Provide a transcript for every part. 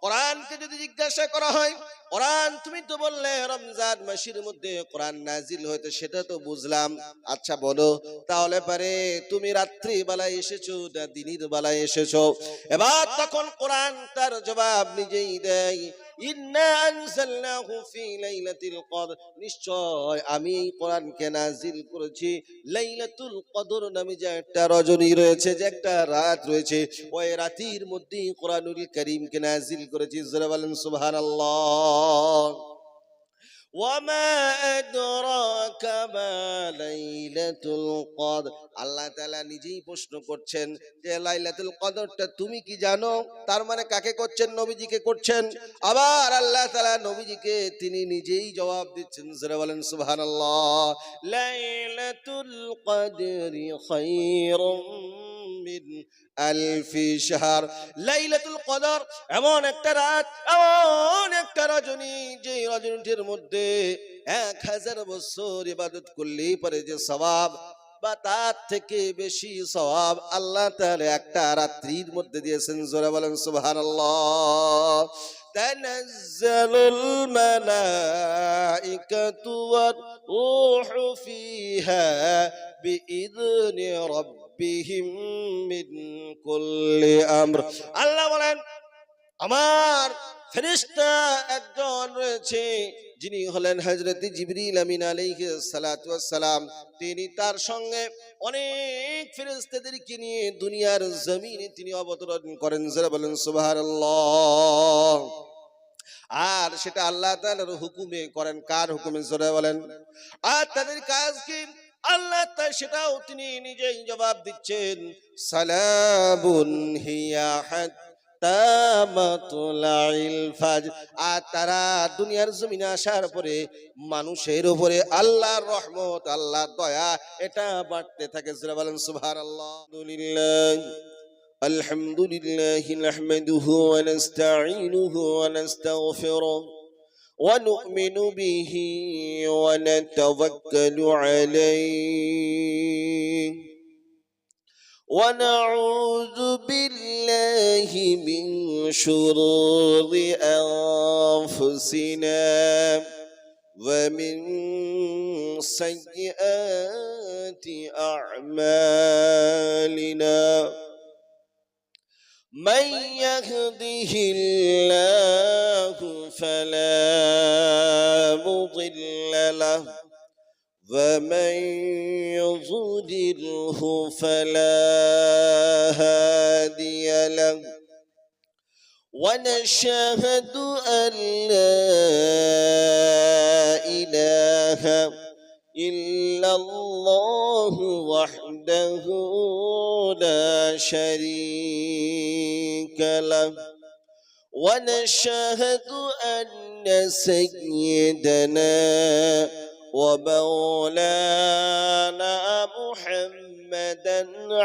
কোরআনকে যদি জিজ্ঞাসা করা হয়, কোরআন তুমি তো বললে রমজান মাসের মধ্যে কোরআন নাজিল হইতে, সেটা তো বুঝলাম। আচ্ছা বলো তাহলে পারে তুমি রাত্রি বেলায় এসেছো না দিনের বেলায় এসেছো? এবার তখন কোরআন তার জবাব নিজেই দেয়, ইন্না আনজালনাহু ফি লাইলাতিল কদর, নিশ্চয় আমি এই কোরআনকে নাজিল করেছি লাইলাতুল কদর নামে যে একটা রজনী রয়েছে, যে একটা রাত রয়েছে, ওই রাতের মধ্যে কোরআনুল কারীমকে নাজিল করেছি। জোরে বলেন সুবহানাল্লাহ। ওয়ামা আদরাকা মা লাইলাতুল কদর, আল্লাহ তাআলা নিজেই প্রশ্ন করছেন যে লাইলাতুল কদরটা তুমি কি জানো? তার মানে কাকে করছেন? নবীজিকে করছেন। আবার আল্লাহ তাআলা নবীজিকে তিনি নিজেই জবাব দিচ্ছেন। জোরে বলেন সুবহানাল্লাহ। লাইলাতুল কদরি খায়রুম মিন আলফি শাহর, লাইলাতুল কদর এমন একটা রাত, এমন একটা রজনী, যে রজনীটির মধ্যে 1000 বছর ইবাদত করলেই পরে যে সওয়াব বা তার থেকে বেশি সওয়াব আল্লাহ তাআলা একটা রাত্রির মধ্যে দিয়েছেন। জোরে বলেন সুবহানাল্লাহ। তানাজ্জালুল মালাইকাতু ওয়ার রূহু ফিহা বিইذনি রাব্বিহিম মিন কুল্লি আমর। আল্লাহ বলেন আমার ফেরেশতা একজন রয়েছে, যিনি হলেন হযরত জিবরিল আমিন আলাইহিস সালাতু ওয়াস সালাম। তিনি তার সঙ্গে অনেক ফেরেশতাদেরকে নিয়ে দুনিয়ার জমিনে তিনি অবতরণ করেন। যারা বলেন সুবহানাল্লাহ। আর সেটা আল্লাহ তাআলার হুকুমে করেন। কার হুকুমে? জোরে বলেন। আর তাদের কাজ কি? আল্লাহ তাআলা সেটাও তিনি নিজেই জবাব দিচ্ছেন, সালামুন হিয়া হাত্তা মাতলাইল ফাজর। আর তারা দুনিয়ার জমিনে আসার পরে মানুষের উপরে আল্লাহর রহমত, আল্লাহর দয়া এটা বাড়তে থাকে। জোরে বলেন সুবহানাল্লাহ। আলহামদুলিল্লাহ الحمد لله نحمده ونستعينه ونستغفره ونؤمن به ونتوكل عليه ونعوذ بالله من شرور أنفسنا ومن سيئات أعمالنا من يهده الله فلا مضل له ومن يضلله فلا هادي له ونشهد أن لا إله إلا الله وحده لا شريك له ونشهد أن سيدنا ومولانا محمدا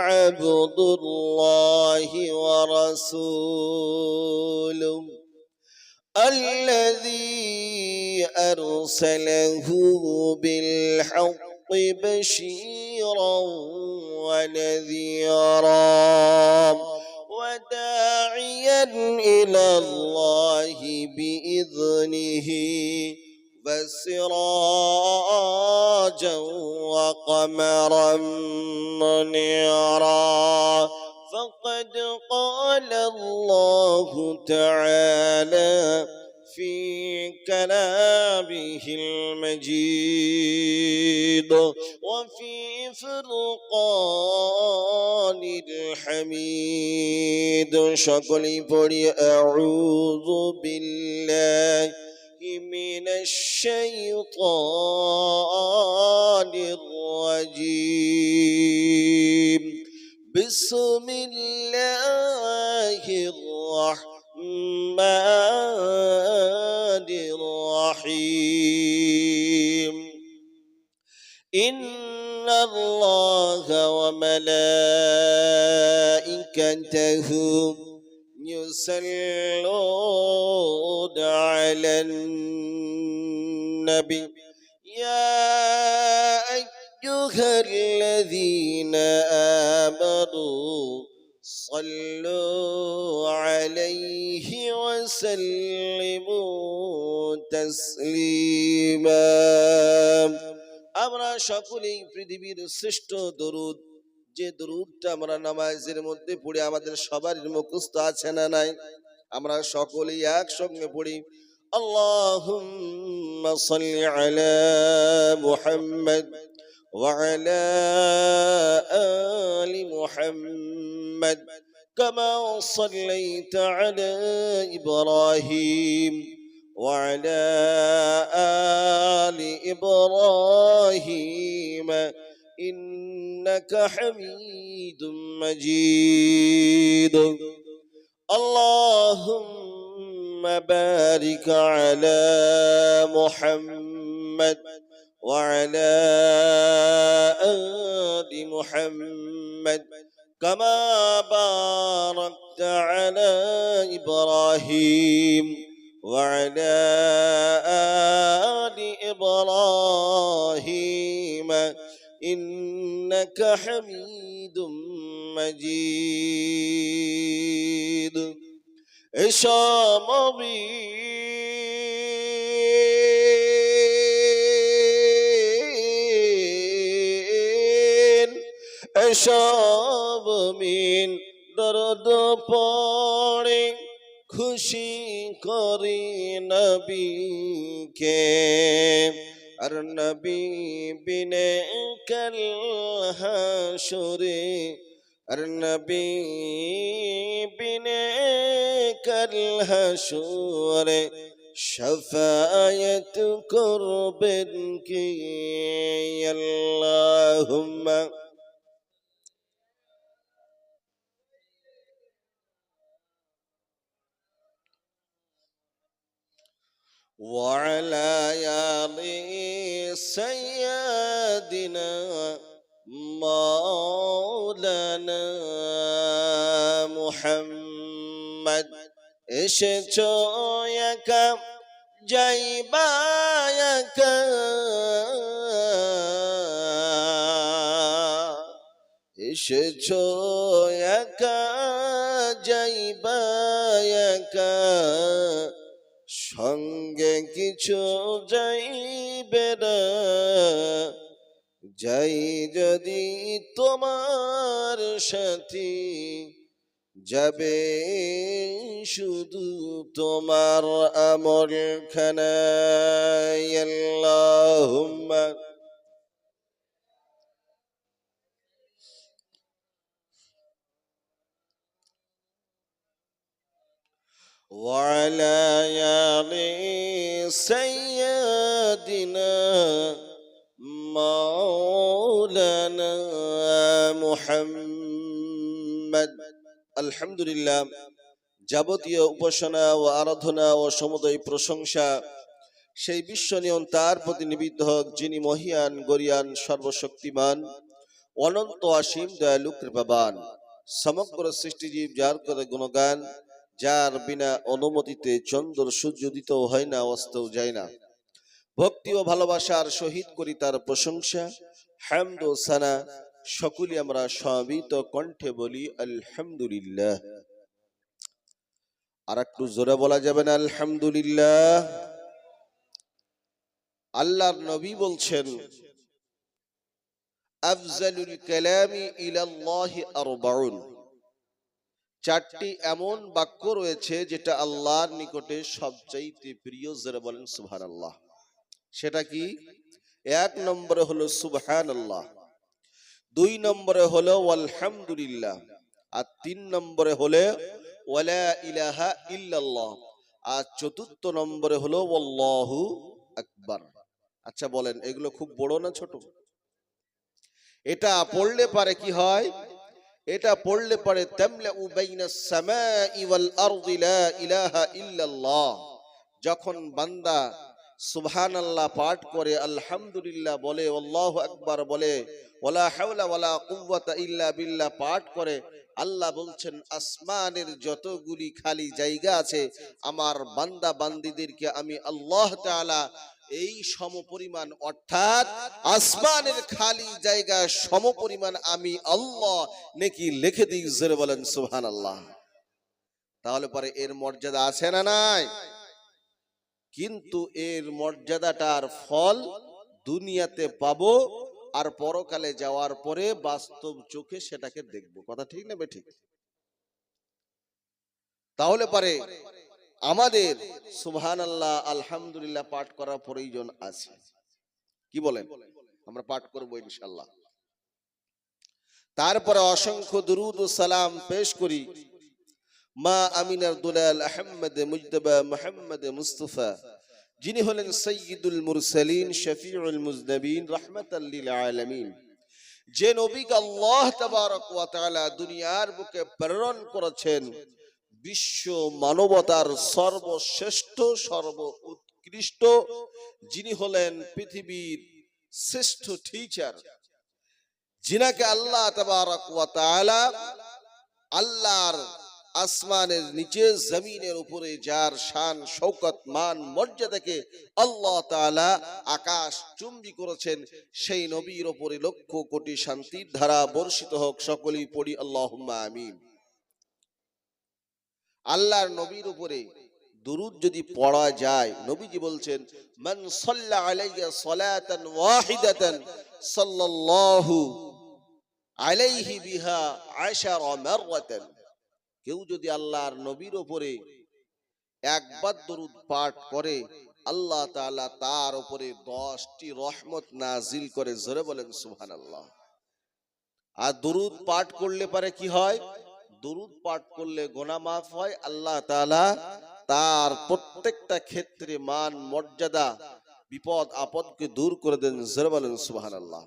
عبد الله ورسوله الذي أرسله بالحق بشيرا ونذيرا وداعيا إلى الله بإذنه وسراجا وقمرا منيرا. فقد قال الله تعالى في كلامه المجيد وفي فرقان الحميد. সকলেই পড়ি أعوذ بالله من الشيطان الرجيم. بسم الله الرحمن الرحيم. إن الله وملائكته يصلون على النبي يا أيها الذين آمنوا صلوا عليه وسلموا وسلموا تسليما আমরা সকলেই পৃথিবীর শ্রেষ্ঠ দরুদ, যে দরুদটা আমরা নামাজের মধ্যে পড়ি আমাদের সবার মুখস্থ আছে না নাই? আমরা সকলেই একসঙ্গে পড়ি, আল্লাহুম্মা সাল্লি আলা মুহাম্মদ ওয়া আলা আলি মুহাম্মদ কামা সাল্লাইতা আলা ইব্রাহিম ওয়া আলা আলি ইব্রাহিম ইন্নাকা হামিদুম মাজিদ। اللهم بارك على محمد وعلى آل محمد كما باركت على إبراهيم وعلى آل إبراهيم إنك حميد مجيد। এসব মিন দরদ পড়ে খুশি করি নবীকে, আর নবী বিনে কাল হাসরে, আর নবী বিনে কাল হাসরে শাফায়াত করবেন কে? আল্লাহুম্মা وعلى آل سيدنا مولانا محمد এসেছো একা যাইবা একা, এসেছো একা যাইবা একা, সঙ্গে কিছু যাইবে না, যাই যদি তোমার সাথী যাবে শুধু তোমার আমল খানা। আল্লাহুম্মা وعلى آل سيدنا مولانا محمد। আলহামদুলিল্লাহ, যাবতীয় উপাসনা ও আরাধনা ও সমুদয় প্রশংসা সেই বিশ্ব নিয়ন্তার প্রতি নিবেদিত হোক, যিনি মহিয়ান গরিয়ান সর্বশক্তিমান অনন্ত অসীম দয়ালু কৃপাবান। সমগ্র সৃষ্টিজীব যার করে গুণগান, যার বিনা অনুমতিতে চন্দ্র সূর্য উদিত হয় না, অস্তও যায় না। ভক্তি ও ভালোবাসার সহিত করি তার প্রশংসা, হামদ ও সানা সকলে আমরা সমবেত কণ্ঠে বলি আলহামদুলিল্লাহ। আর একটু জোরে বলা যাবে না আলহামদুলিল্লাহ? আল্লাহর নবী বলছেন, আফজালুল কালামি ইলাল্লাহি আরবাউন, চারটি এমন বাক্য রয়েছে যেটা আল্লাহর নিকটে সবচাইতে প্রিয়। যারা বলেন সুবহানাল্লাহ। সেটা কি? এক নম্বরে হলো সুবহানাল্লাহ, দুই নম্বরে হলো আলহামদুলিল্লাহ, আর তিন নম্বরে হলো ওয়ালা ইলাহা ইল্লাল্লাহ, আর চতুর্থ নম্বরে হলো আল্লাহু আকবার। আচ্ছা বলেন, এগুলো খুব বড় না ছোট? এটা পড়লে পারে কি হয়? এটা পড়লে পারে তামলাউ বাইনাস সামাই ওয়াল আরদি লা ইলাহা ইল্লাল্লাহ। যখন বান্দা সুবহানাল্লাহ পাঠ করে, আলহামদুলিল্লাহ বলে, আল্লাহু আকবার বলে, ওয়ালা হাওলা ওয়ালা কুওয়াতা ইল্লা বিল্লাহ পাঠ করে, আল্লাহ বলছেন আসমানের যতগুলি খালি জায়গা আছে আমার বান্দা বান্দীদেরকে আমি আল্লাহ তাআলা এই সমপরিমাণ, অর্থাৎ আসমানের খালি জায়গা সমপরিমাণ আমি আল্লাহ নেকি লিখে দিই। জোরে বলেন সুবহানাল্লাহ। তাহলে পরে এর মর্যাদা আছে না নাই? কিন্তু এর মর্যাদাটার ফল দুনিয়াতে পাবো, আর পরকালে যাওয়ার পরে বাস্তব চোখে সেটাকে দেখবো। কথা ঠিক না বে ঠিক? তাহলে পরে আমাদের সুবহানাল্লাহ আলহামদুলিল্লাহ পাঠ করার প্রয়োজন আছে। কি বলেন? আমরা পাঠ করব ইনশাআল্লাহ। তারপরে অসংখ্য দুরূদ ও সালাম পেশ করি মা আমিনার দুলাল আহমদ মুজতবা মুহাম্মদ মুস্তাফা, যিনি হলেন সাইয়্যিদুল মুরসালিন শফিউল মুজনবিন রাহমাতাল লিল আলামিন, যে নবীকে আল্লাহ তাবারক ওয়া তাআলা দুনিয়ার বুকে প্রেরণ করেছেন বিশ্ব মানবতার সর্বশ্রেষ্ঠ সর্ব উৎকৃষ্ট, যিনি হলেন পৃথিবীর শ্রেষ্ঠ টিচার, যিনাকে আল্লাহ তাবারক ওয়া তাআলা আল্লাহর আসমানের নিচে জমিনের উপরে যার শান শৌকত মান মর্যাদাকে আল্লাহ তাআলা আকাশ চুম্বি করেছেন, সেই নবীর উপরে লক্ষ কোটি শান্তির ধারা বর্ষিত হোক। সকলেই পড়ি আল্লাহুম্মা আমিন। আল্লাহর নবীর উপরে দুরূদ যদি পড়া যায়, নবীজি বলছেন মান সাল্লা আলাইয়া সালাতান ওয়াহিদাতান সাল্লাল্লাহু আলাইহি বিহা আশারা মাররাতান, কেউ যদি আল্লাহর নবীর উপরে একবার দরুদ পাঠ করে আল্লাহ তাআলা তার উপরে 10টি রহমত নাজিল করে। জোরে বলেন সুবহানাল্লাহ। আর দরুদ পাঠ করলে পারে কি হয়? দরুদ পাঠ করলে গুনাহ মাফ হয়, আল্লাহ তাআলা তার প্রত্যেকটা ক্ষেত্রে মান মর্যাদা বিপদ আপদকে দূর করে দেন। জোরে বলেন সুবহানাল্লাহ।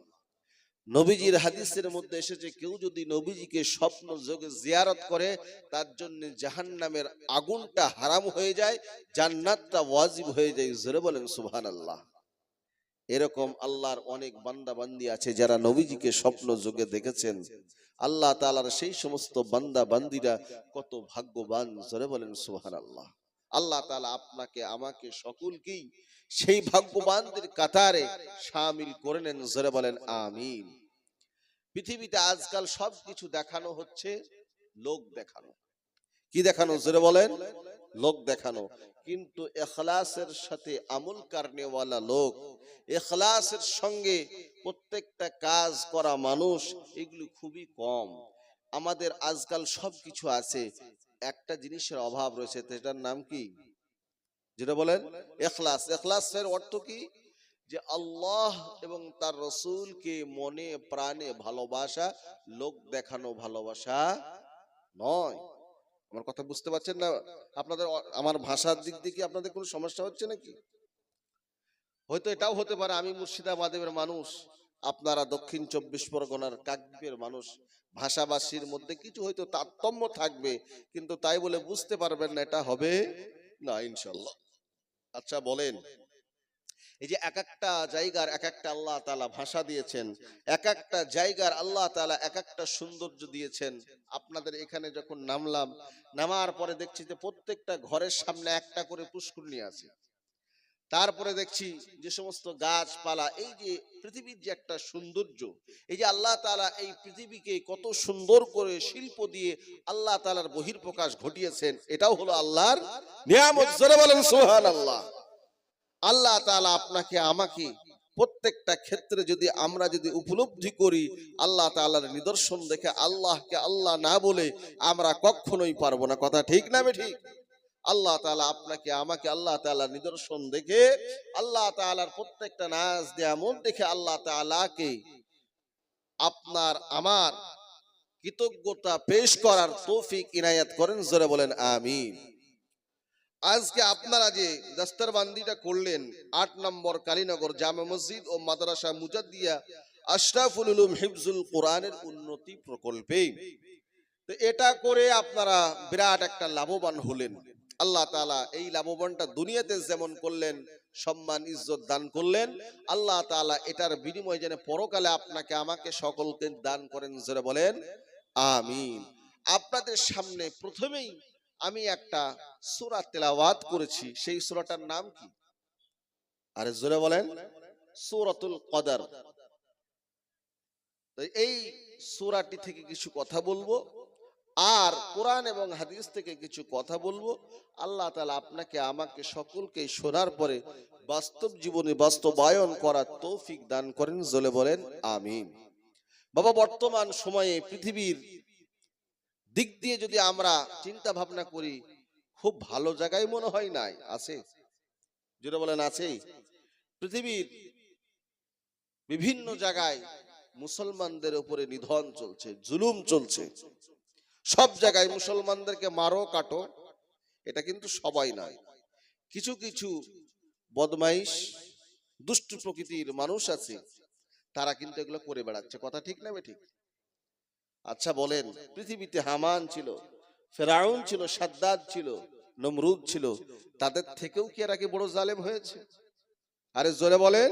নবীজির হাদিসের মধ্যে এসেছে কেউ যদি নবীজিকে স্বপ্ন যোগে জিয়ারত করে তার জন্য জাহান্নামের আগুনটা হারাম হয়ে যায়, জান্নাতটা ওয়াজিব হয়ে যায়। জোরে বলেন সুবহানাল্লাহ। এরকম আল্লাহর অনেক বান্দা বান্দি আছে যারা নবীজিকে স্বপ্ন যোগে দেখেছেন। আল্লাহ তাআলার সেই সমস্ত বান্দা বান্দিরা কত ভাগ্যবান। জোরে বলেন সুবহানাল্লাহ। আল্লাহ তাআলা আপনাকে আমাকে সকলকেই সেই ভাগ্যবানদের কাতারে শামিল করে নেন। জোরে বলেন আমিন। পৃথিবীতে আজকাল সবকিছু দেখানো হচ্ছে লোক দেখানো। কি দেখানো? জোরে বলেন লোক দেখানো। কিন্তু ইখলাসের সাথে আমল করনেওয়ালা লোক, ইখলাসের সঙ্গে প্রত্যেকটা কাজ করা মানুষ, এগুলো খুবই কম। আমাদের আজকাল সবকিছু আছে, একটা জিনিসের অভাব রয়েছে, সেটার নাম কি? যেটা বলেন ইখলাস। ইখলাসের অর্থ কি? যে আল্লাহ এবং তার রাসূলকে মনে প্রাণে ভালোবাসা, লোক দেখানো ভালোবাসা নয়। আমার কথা বুঝতে পারছেন না? আপনাদের আমার ভাষার দিক দিয়ে কি আপনাদের কোনো সমস্যা হচ্ছে নাকি? হয়তো এটাও হতে পারে আমি মুর্শিদাবাদের মানুষ, আপনারা দক্ষিণ 24 পরগনার কাকদ্বীপের মানুষ, ভাষাভাষীর মধ্যে কিছু হয়তো তারতম্য থাকবে, কিন্তু তাই বলে বুঝতে পারবেন না এটা হবে না ইনশাআল্লাহ। আচ্ছা বলেন, এই যে এক একটা জায়গার এক একটা আল্লাহ তাআলা ভাষা দিয়েছেন, এক একটা জায়গার আল্লাহ তাআলা এক একটা সৌন্দর্য দিয়েছেন। আপনাদের এখানে যখন নামলাম, নামার পরে দেখছি যে প্রত্যেকটা ঘরের সামনে একটা করে পুষ্করিণী আছে। তারপরে দেখছি যে সমস্ত গাছপালা, এই যে পৃথিবীর যে একটা সৌন্দর্য, এই যে আল্লাহ তাআলা এই পৃথিবীকে কত সুন্দর করে শিল্প দিয়ে আল্লাহ তাআলার বহিঃপ্রকাশ ঘটিয়েছেন, এটাও হলো আল্লাহর নিয়ামত। জোরে বলেন সুবহানাল্লাহ। আল্লাহ তাআলা আপনাকে আমাকে প্রত্যেকটা ক্ষেত্রে যদি আমরা যদি উপলব্ধি করি আল্লাহ তাআলার নিদর্শন দেখে আল্লাহকে আল্লাহ না বলে আমরা কখনোই পারবো না। কথা ঠিক না ঠিক? আল্লাহ তাআলা আপনাকে আমাকে আল্লাহ তাআলার নিদর্শন দেখে, আল্লাহ তাআলার প্রত্যেকটা নাজ নিয়ামত দেখে আল্লাহ তাআলাকে আপনার আমার কৃতজ্ঞতা পেশ করার তৌফিক ইনায়াত করেন। জোরে বলেন আমিন। আজকে আপনারা যে দস্তরবান্দিটা করলেন 8 নম্বর কালীনগর জামে মসজিদ ও মাদ্রাসা মুজাদ্দিয়া আশরাফুল উলুম হিফজুল কোরআনের উন্নতি প্রকল্পে, তো এটা করে আপনারা বিরাট একটা লাভবান হলেন। আল্লাহ তাআলা এই লাভবানটা দুনিয়াতে যেমন করলেন, সম্মান ইজ্জত দান করলেন, আল্লাহ তাআলা এটার বিনিময়ে যেন পরকালে আপনাকে আমাকে সকলকে দান করেন। জোরে বলেন আমিন। আপনাদের সামনে প্রথমেই আমি একটা সূরা তেলাওয়াত করেছি, সেই সূরাটার নাম কি? আরে জোরে বলেন সূরাতুল কদর। তো এই সূরাটি থেকে কিছু কথা বলবো, আর কোরআন এবং হাদিস থেকে কিছু কথা বলবো। আল্লাহ তাআলা আপনাকে আমাকে সকলকে শোনার পরে বাস্তব জীবনে বাস্তবায়ন করার তৌফিক দান করেন, জোরে বলেন আমিন। বাবা, বর্তমান সময়ে পৃথিবীর দিক দিয়ে যদি আমরা চিন্তা ভাবনা করি, খুব ভালো জায়গায় মনে হয় নাই আছে, যেটা বলেন আছে। পৃথিবীর বিভিন্ন জায়গায় মুসলমানদের উপরে নিধন চলছে, জুলুম চলছে। সব জায়গায় মুসলমানদেরকে মারো কাটো, এটা কিন্তু সবাই নয়। কিছু কিছু বদমাইশ দুষ্ট প্রকৃতির মানুষ আছে, তারা কিন্তু এগুলো করে বেড়াচ্ছে। কথা ঠিক না ঠিক? আচ্ছা বলেন, পৃথিবীতে হামান ছিল, ফেরাউন ছিল, সাদ্দাদ ছিল, নমরুদ ছিল, তাদের থেকেও কি এরা কি বড় জালেম হয়েছে? আরে জোরে বলেন।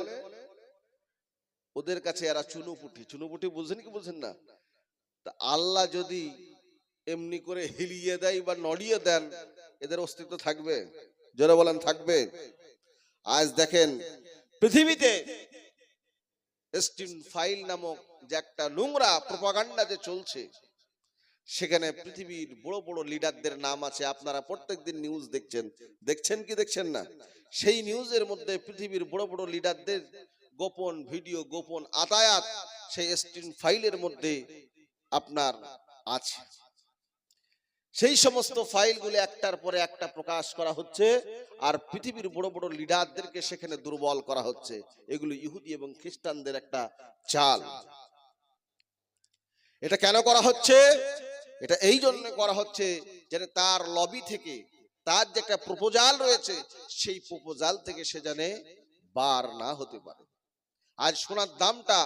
ওদের কাছে এরা চুনুপুটি। চুনুপুটি বুঝেন কি বুঝেন না? তা আল্লাহ যদি এমনি করে হিলিয়ে দেয় বা নড়িয়ে দেন, এদের অস্তিত্ব থাকবে? জোরে বলেন থাকবে? আজ দেখেন পৃথিবীতে স্টিন ফাইল নামক যে একটা নোংরা প্রপাগান্ডা যে চলছে, সেখানে পৃথিবীর বড় বড় লিডারদের নাম আছে। আপনারা প্রত্যেকদিন নিউজ দেখছেন কি দেখছেন না? সেই নিউজের মধ্যে পৃথিবীর বড় বড় লিডারদের গোপন ভিডিও, গোপন আতায়াত সেই স্টিন ফাইলের মধ্যে আপনার আছে। সেই সমস্ত ফাইলগুলো একটার পরে একটা প্রকাশ করা হচ্ছে, আর পৃথিবীর বড় বড় লিডারদেরকে সেখানে দুর্বল করা হচ্ছে। এগুলো ইহুদি এবং খ্রিস্টানদের একটা চাল। এটা কেন করা হচ্ছে? এটা এই জন্য করা হচ্ছে যেন তার লবি থেকে, তার যে একটা প্রপোজাল রয়েছে, সেই প্রপোজাল থেকে সে জানে বার না হতে পারে। আজ সোনার দামটা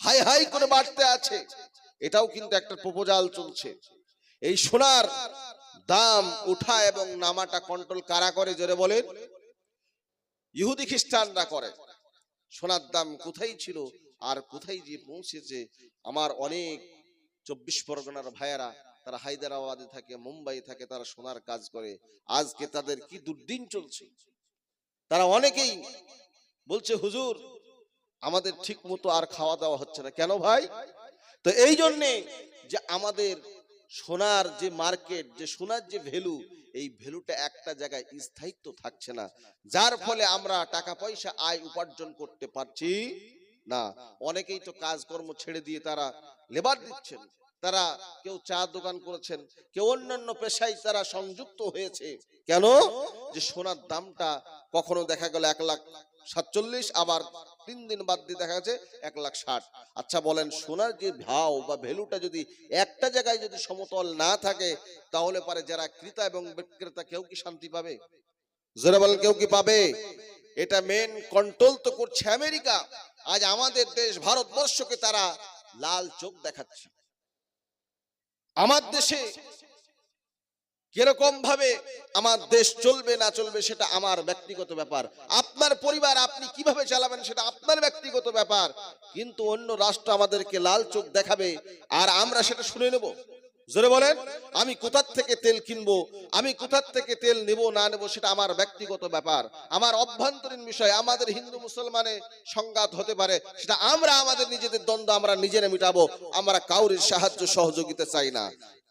হাই হাই করে বাড়তে আছে, এটাও কিন্তু একটা প্রপোজাল চলছে। এই সোনার দাম উঠা এবং নামাটা কন্ট্রোল কারা করে? জোরে বলেন। ইহুদি খ্রিস্টানরা করে। সোনার দাম কোথায় ছিল আর কোথায় যে পৌঁছেছে। আমার অনেক 24 পরগনার ভাইয়েরা, তারা হায়দ্রাবাদে থাকে, মুম্বাই থাকে, তারা সোনার কাজ করে। আজকে তাদের কি দুর্দিন চলছে। তারা অনেকেই বলছে, হুজুর আমাদের ঠিক মতো আর খাওয়া দাওয়া হচ্ছে না। কেন ভাই? তো এই জন্যে যে আমাদের সোনার যে মার্কেট, যে সোনার যে ভ্যালু, এই ভ্যালুটা একটা জায়গায় স্থায়িত্ব থাকছে না, যার ফলে আমরা টাকা পয়সা আয় উপার্জন করতে পারছি না। অনেকেই তো কাজকর্ম ছেড়ে দিয়ে তারা লেবার দিচ্ছেন, তারা কেউ চা দোকান করেছেন, কেউ অন্যান্য পেশায় তারা সংযুক্ত হয়েছে। কেন? যে সোনার দামটা কখনো দেখা গেল 1,47,000, আবার 3 দিন বাদ দিয়ে দেখা যাচ্ছে 1,60,000। আচ্ছা বলেন, সোনার যে ভাও বা ভ্যালুটা যদি একটা জায়গায় যদি সমতল না থাকে, তাহলে পারে যারা ক্রেতা এবং বিক্রেতা কেউ কি শান্তি পাবে? যারা বলেন কেউ কি পাবে? এটা মেন কন্ট্রোল তো করছে আমেরিকা। আজ আমাদের দেশ ভারতবর্ষকে তারা লাল চোখ দেখাচ্ছে। আমার দেশে কিরকম ভাবে আমার দেশ চলবে না চলবে সেটা আমার ব্যক্তিগত ব্যাপার। আপনার পরিবার আপনি কিভাবে চালাবেন সেটা আপনার ব্যক্তিগত ব্যাপার। কিন্তু অন্য রাষ্ট্র আমাদেরকে লাল চোখ দেখাবে আর আমরা সেটা শুনে নেব। জোরে বলেন। আমি কোথা থেকে তেল কিনবো, আমি কোথা থেকে তেল নেব না নেব সেটা আমার ব্যক্তিগত ব্যাপার, আমার অভ্যন্তরীণ বিষয়। আমাদের হিন্দু মুসলমানের সংঘাত হতে পারে, সেটা আমরা আমাদের নিজেদের দ্বন্দ্ব আমরা নিজেরা মিটাবো। আমরা কাউরির সাহায্য সহযোগিতা চাই না।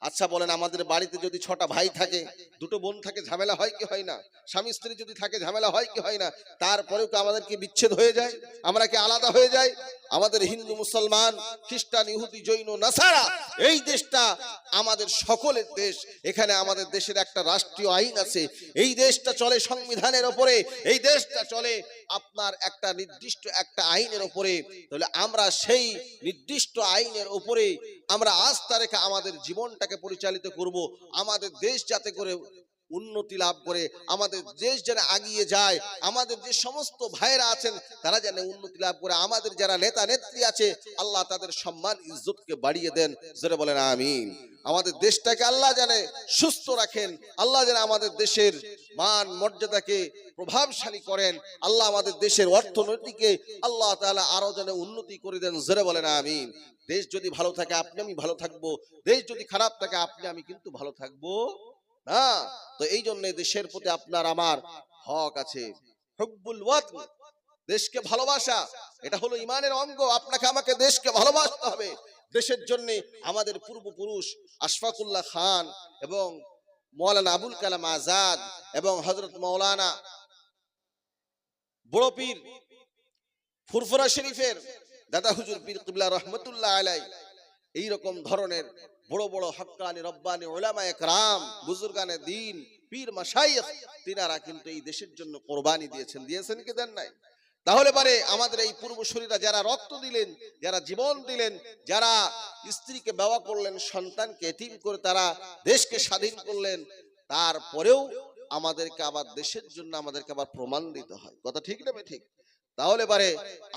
আচ্ছা বলেন, আমাদের বাড়িতে যদি 6টা ভাই থাকে, 2টো বোন থাকে, ঝামেলা হয় কি হয় না? স্বামী স্ত্রী যদি থাকে, ঝামেলা হয় কি হয় না? তারপরেও কি আমাদের কি বিচ্ছেদ হয়ে যায়? আমরা কি আলাদা হয়ে যাই? আমাদের হিন্দু মুসলমান, খ্রিস্টান, ইহুদি, জৈন, নাসারা, এই দেশটা আমাদের সকলের দেশ। এখানে আমাদের দেশের একটা রাষ্ট্রীয় আইন আছে, এই দেশটা চলে সংবিধানের উপরে, এই দেশটা চলে আপনার একটা নির্দিষ্ট একটা আইনের উপরে। তাহলে আমরা সেই নির্দিষ্ট আইনের উপরে আমরা আস্থা রেখে আমাদের জীবনটাকে পরিচালিত করব। আমাদের দেশ যাতে করে উন্নতি লাভ করে, আমাদের দেশ যেন এগিয়ে যায়, আমাদের যে সমস্ত ভাইরা আছেন তারা যেন উন্নতি লাভ করে, আমাদের যারা নেতা নেত্রী আছে আল্লাহ তাদের সম্মান ইজ্জতকে বাড়িয়ে দেন। জোরে বলেন আমিন। আমাদের দেশটাকে আল্লাহ জানে সুস্থ রাখেন, আল্লাহ যেন আমাদের দেশের মান মর্যাদাকে প্রভাবশালী করেন, আল্লাহ আমাদের দেশের অর্থনীতিকে আল্লাহ তাআলা আরো যেন উন্নতি করে দেন। জোরে বলেন আমিন। দেশ যদি ভালো থাকে আপনি আমি ভালো থাকবো, দেশ যদি খারাপ থাকে আপনি আমি কিন্তু ভালো থাকবো না। তো এই জন্য দেশের প্রতি আপনার আমার হক আছে। হুব্বুল ওয়াতন, দেশকে ভালোবাসা, এটা হলো ইমানের অঙ্গ। আপনাকে আমাকে দেশকে ভালোবাসতে হবে। দেশের জন্য আমাদের পূর্বপুরুষ আশফাকুল্লাহ খান এবং মৌলানা আবুল কালাম আজাদ এবং হযরত মৌলানা বড় পীর ফুরফুরা শরীফের দাদা হুজুর পীর কিবলা রহমতুল্লাহ আলাই এইরকম ধরনের বড় বড় হক্কানি রব্বানি উলামায়ে কেরাম বুজুর্গানে দ্বীন পীর মাশায়েখ তিনারা কিন্তু এই দেশের জন্য কোরবানি দিয়েছেন কি দেন নাই? তাহলে পারে আমাদের এই পূর্বসূরীরা যারা রক্ত দিলেন, যারা জীবন দিলেন, যারা স্ত্রীকে বিবাহ করলেন, সন্তানকে এতিম করে তারা দেশকে স্বাধীন করলেন, তারপরেও আমাদেরকে আবার দেশের জন্য আমাদেরকে আবার প্রমাণ দিতে হয়। কথা ঠিক না ঠিক? তাহলে পারে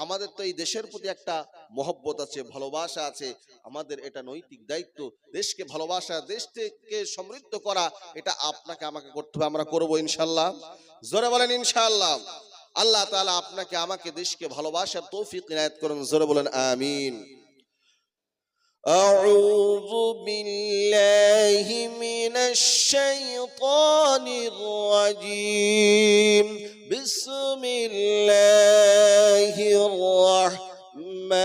আমাদের তো এই দেশের প্রতি একটা মহব্বত আছে, ভালোবাসা আছে, আমাদের এটা নৈতিক দায়িত্ব দেশকে ভালোবাসা, দেশকে সমৃদ্ধ করা, এটা আপনাকে আমাকে করতে হবে, আমরা করবো ইনশাআল্লাহ। জোরে বলেন ইনশাআল্লাহ। আল্লাহ তাআলা আপনাকে আমাকে দেশকে ভালোবাসার তৌফিক ইনায়াত করুন, জোরে বলেন আমিন। أعوذ بالله من الشيطان الرجيم بسم الله الرحمن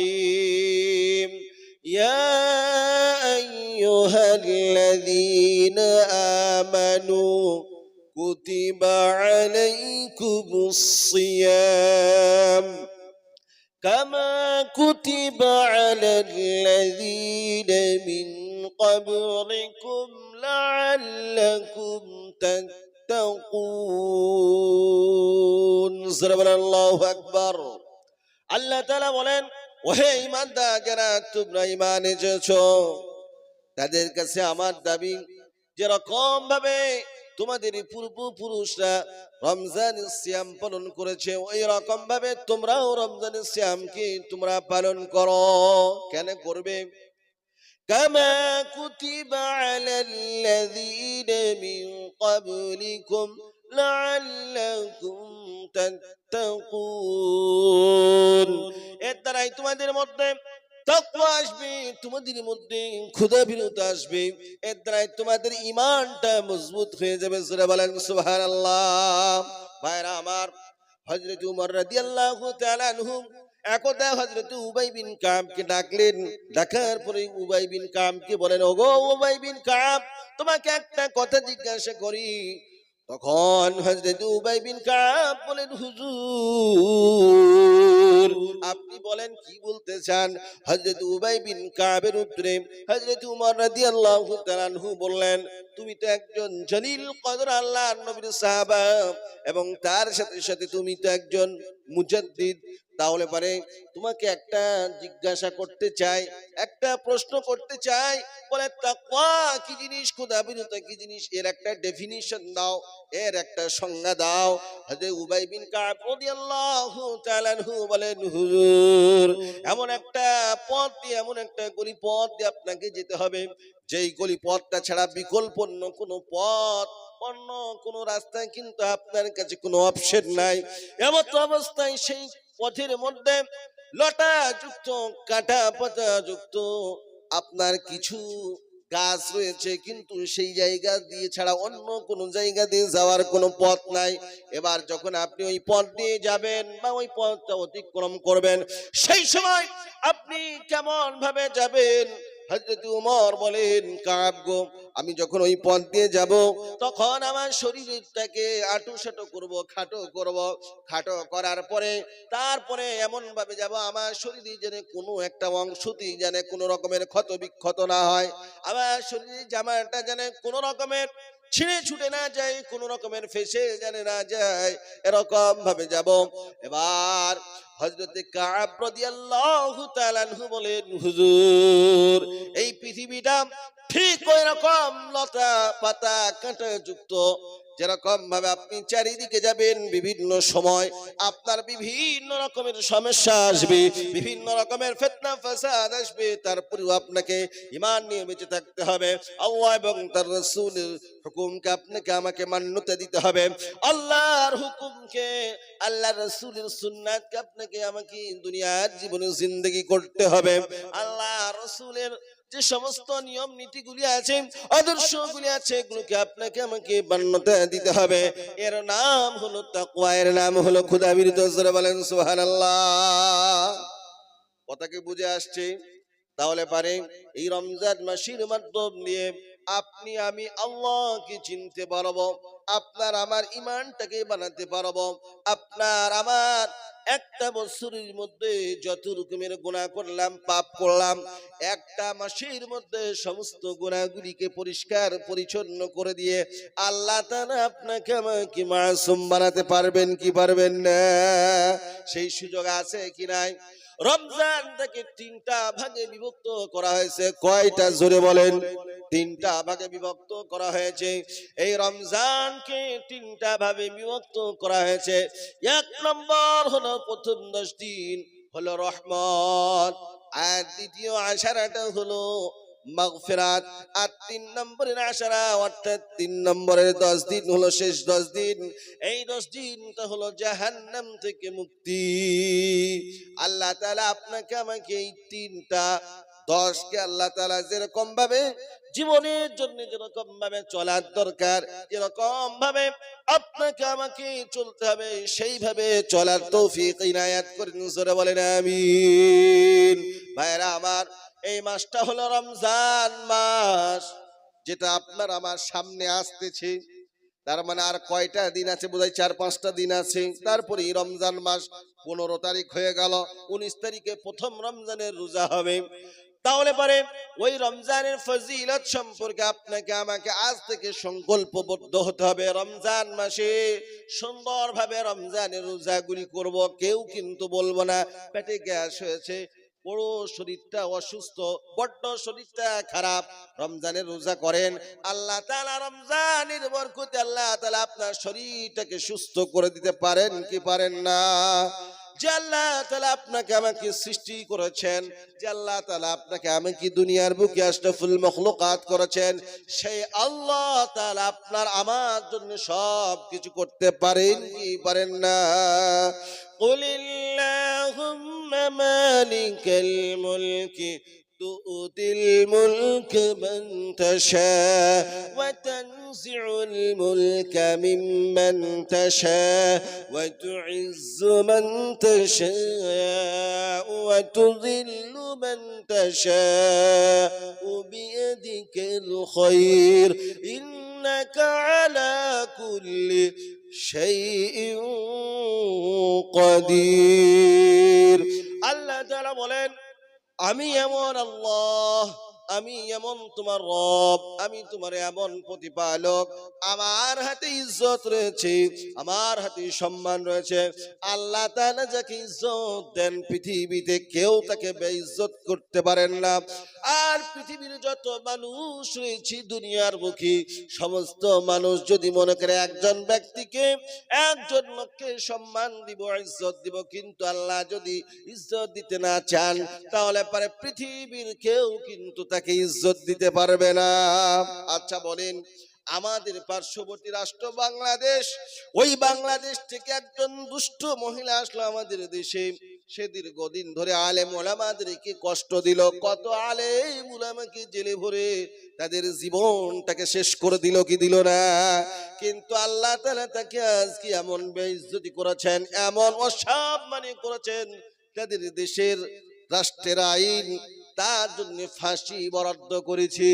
الرحيم يا أيها الذين آمنوا كتب عليكم الصيام كما كتب على الذين من قبلكم لعلكم تتقون الله أكبر। আল্লাহ তাআলা বলেন, ওহে ঈমানদার যারা তোমরা ঈমান এনেছো, তাদের কাছে আমার দাবি, যেরকম ভাবে তোমাদের পূর্বপুরুষরা রমজানের সিয়াম পালন করেছে, ওই রকম ভাবে তোমরাও রমজানের সিয়ামকে তোমরা পালন করো। কেন করবে? কামা কুতিবা আলাল্লাযীনা মিন ক্বাবলিকুম লাআল্লাকুম তাত্তাকুন। এর দ্বারাই তোমাদের মধ্যে তাকওয়া আসবে, তোমাদের মধ্যে ক্ষুধাবিরত আসবে, এর দ্বারাই তোমাদের ঈমানটা মজবুত হয়ে যাবে। সূরা বলেন সুবহানাল্লাহ। ভাইরা আমার, হযরত উমর রাদিয়াল্লাহু তাআলা আনহু একদা হযরত উবাই বিন কাবকে ডাকলেন। ডাকার পরে উবাই বিন কাবকে বলেন, ওগো উবাই বিন কাব, তোমাকে একটা কথা জিজ্ঞাসা করি। তখন হযরত উবাই বিন কাব বলেন, হুজুর আপনি বলেন কি বলতে চান। হযরত উবাই বিন কাবের উত্তরে হযরত উমর রাদিয়াল্লাহু তাআলা আনহু বললেন, তুমি তো একজন জলিল কদর আল্লাহর নবীর সাহাবা এবং তার সাথে সাথে তুমি তো একজন মুজাদ্দিদ। তাহলে পারে তোমাকে একটা জিজ্ঞাসা করতে চাই, একটা প্রশ্ন করতে চাই। বলে তাকওয়া কি জিনিস, ক্ষুধাবিরতা কি জিনিস, এর একটা ডেফিনিশন দাও, এর একটা সংজ্ঞা দাও। হযরত উবাই বিন কাব রাদিয়াল্লাহু তাআলা আনহু বলেন, হুজুর এমন একটা পথ দিয়ে, এমন একটা গলি পথ দিয়ে আপনাকে যেতে হবে, যেই গলি পথটা ছাড়া বিকল্প অন্য কোনো পথ, অন্য কোনো রাস্তায় কিন্তু আপনার কাছে কোনো অপশন নাই। এমত অবস্থায় সেই পথের মধ্যে লতা যুক্ত, কাটা পাতা যুক্ত আপনার কিছু গাছ রয়েছে, কিন্তু সেই জায়গা দিয়ে ছাড়া অন্য কোনো জায়গা দিয়ে যাওয়ার কোনো পথ নাই। এবার যখন আপনি ওই পথ দিয়ে যাবেন বা ওই পথটা অতিক্রম করবেন, সেই সময় আপনি কেমন ভাবে যাবেন? হযরত উমর বলেন, কাব গো, আমি যখন ওই পথ দিয়ে যাব তখন আমার শরীরটাকে আটুসাটো করব, খাটো করব। খাটো করার পরে তারপরে এমন ভাবে যাব আমার শরীরে যেন কোনো একটা অংশতেই যেন কোনো রকমের ক্ষত বিক্ষত না হয়, আমার শরীরের জামাটা যেন কোনো রকমের ছিঁড়ে ছুটে না যায়, কোনো রকমের ফেসে যেন না যায়, এরকম ভাবে যাব। এবার হযরত কাব রাদিয়াল্লাহু তাআলা আনহু বলেন, হুজুর এই পৃথিবীটা ঠিক ওই রকম লতা পাতা কাঁটা যুক্ত, যেরকম ভাবে আপনি চারিদিকে যাবেন বিভিন্ন সময় আপনার বিভিন্ন রকমের সমস্যা আসবে, বিভিন্ন রকমের ফিতনা ফাসাদ আসবে, তারপরেও আপনাকে ঈমান নিয়ে বেঁচে থাকতে হবে। আল্লাহ এবং তার রাসূলের হুকুমকে আপনাকে আমাকে মান্যতা দিতে হবে। আল্লাহর হুকুমকে, আল্লাহর রাসূলের সুন্নাতকে আপনাকে আমাকে দুনিয়ার জীবনে জিন্দেগি করতে হবে। আল্লাহ রাসূলের যে সমস্ত নিয়ম নীতিগুলি আছে, আদর্শগুলি আছে, এগুলোকে আপনাকে আমাকে মান্যতা দিতে হবে। এর নাম হলো তাকওয়া, এর নাম হলো ক্ষুধাবিরত। জোরে বলেন সুবহানাল্লাহ। কথা কি বুঝে আসছে? তাহলে পারে এই রমজান মাসের মাধ্যম দিয়ে আপনি আমি আল্লাহকে চিনতে পারবো, আপনার আমার ইমানটাকে বানাতে পারবো। আপনার আমার একটা বছরের মধ্যে যত রকমের গুনাহ করলাম, পাপ করলাম, একটা মাসের মধ্যে সমস্ত গুনাহগুলিকে পরিষ্কার পরিচ্ছন্ন করে দিয়ে আল্লাহ তাআলা আপনাকে আমাকে মাসুম বানাতে পারবেন কি পারবেন না? সেই সুযোগ আছে কি নাই? রমজান থেকে তিনটা ভাগে বিভক্ত করা হয়েছে। কয়টা জোরে বলেন? তিনটা ভাগে বিভক্ত করা হয়েছে। এই রমজানকে তিনটা ভাবে বিভক্ত করা হয়েছে। এক নম্বর হলো প্রথম 10 দিন হলো রহমত, আর দ্বিতীয় আশারাটা হলো মাগফিরাত, আর 3 নম্বরের আশারা অর্থাৎ 3 নম্বরের 10 দিন হলো শেষ 10 দিন। এই 10 দিনটা হলো জাহান্নাম থেকে মুক্তি। আল্লাহ তাআলা আপনাকে আমাকে এই তিনটা 10 কে আল্লাহ তাআলা যেরকম ভাবে জীবনের জন্য যেরকম ভাবে চলার দরকার, যেরকম ভাবে আপনাকে আমাকে চলতে হবে, সেইভাবে চলার তৌফিক ইনায়াত করেন। জোরে বলেন আমিন। ভাইরা আমার, এই মাসটা হলো রমজান মাস, যেটা আপনার আমার সামনে আসতেছে। তার মানে আর কয়টা দিন আছে? বোধহয় 4-5টা দিন আছে, তারপরে রমজান মাস। 15 তারিখ হয়ে গেল, 19 তারিখে প্রথম রমজানের রোজা হবে। তাহলে পরে ওই রমজানের ফজিলত সম্পর্কে আপনাকে আমাকে আজ থেকে সংকল্পবদ্ধ হতে হবে। রমজান মাসে সুন্দরভাবে রমজানের রোজাগুলি করব। কেউ কিন্তু বলবো না পেটে গ্যাস হয়েছে, বড় শরীরটা অসুস্থ, বড্ড শরীরটা খারাপ, রমজানের রোজা করেন। আল্লাহ তাআলা রমজানের বরকতে আল্লাহ তাআলা আপনার শরীরটাকে সুস্থ করে দিতে পারেন কি পারেন না? যে আল্লাহ তাআলা আপনাকে আমাকে সৃষ্টি করেছেন, যে আল্লাহ তাআলা আপনাকে আমাকে দুনিয়ার বুকে আশরাফুল মাখলুকাত করেছেন, সেই আল্লাহ তাআলা আপনার আমার জন্য সব কিছু করতে পারেন কি পারেন না? কুলিল্লাহুম্মা মালিকাল মুলকি تؤتي الملك من تشاء وتنزع الملك ممن تشاء وتعز من تشاء وتذل من تشاء بيدك الخير إنك على كل شيء قدير। আল্লাহ তাআলা বলেন, আমি এমন আল্লাহ, আমি এমন তোমার রব, আমি তোমার এমন প্রতিপালক। আমার হাতে ইজ্জত রয়েছে, আমার হাতে সম্মান রয়েছে। আল্লাহ তাআলা যাকে ইজ্জত দেন পৃথিবীতে কেউ তাকে বেইজ্জত করতে পারেন না। আর পৃথিবীর যত মানুষ রয়েছে দুনিয়ার বুকে, সমস্ত মানুষ যদি মনে করে একজন ব্যক্তিকে, একজন লোককে সম্মান দিব, ইজ্জত দিব, কিন্তু আল্লাহ যদি ইজ্জত দিতে না চান, তাহলে পরে পৃথিবীর কেউ কিন্তু তাকে ইজ্জত দিতে পারবে না। আচ্ছা বলেন, আমাদের পার্শ্ববর্তী রাষ্ট্র বাংলাদেশ, ওই বাংলাদেশ থেকে একজন দুষ্ট মহিলা আসলো আমাদের দেশে। সে দীর্ঘদিন ধরে আলেম ওলামাদেরকে কষ্ট দিল। কত আলেম ওলামাকে জেলে ভরে তাদের জীবনটাকে শেষ করে দিল কি দিল না? কিন্তু আল্লাহ তাআলা তাকে আজকে এমন বেইজ্জতি করেছেন, এমন অসম্মানী করেছেন, তাদের দেশের রাষ্ট্রের আইন তার জন্য ফাঁসি বরাদ্দ করেছে।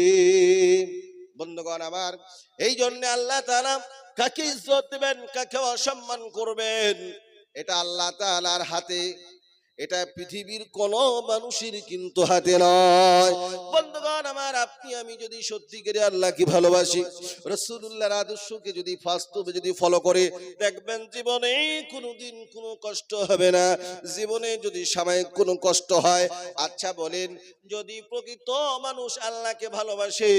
বন্ধুগণ আমার, এই জন্য আল্লাহ তাআলা কাকে ইজ্জত দেবেন, কাকে অসম্মান করবেন, এটা আল্লাহ তাআলার হাতে, এটা পৃথিবীর কোন মানুষের কিন্তু হাতে নয়। বন্ধুগণ আমার, আপনি আমি যদি সত্যিকারে আল্লাহকে ভালোবাসি, রাসূলুল্লাহর আদর্শকে যদি বাস্তবে যদি ফলো করে, দেখবেন জীবনে কোনোদিন কোনো কষ্ট হবে না। জীবনে যদি সাময়িক কোনো কষ্ট হয়, আচ্ছা বলেন, যদি প্রকৃত মানুষ আল্লাহকে ভালোবাসে,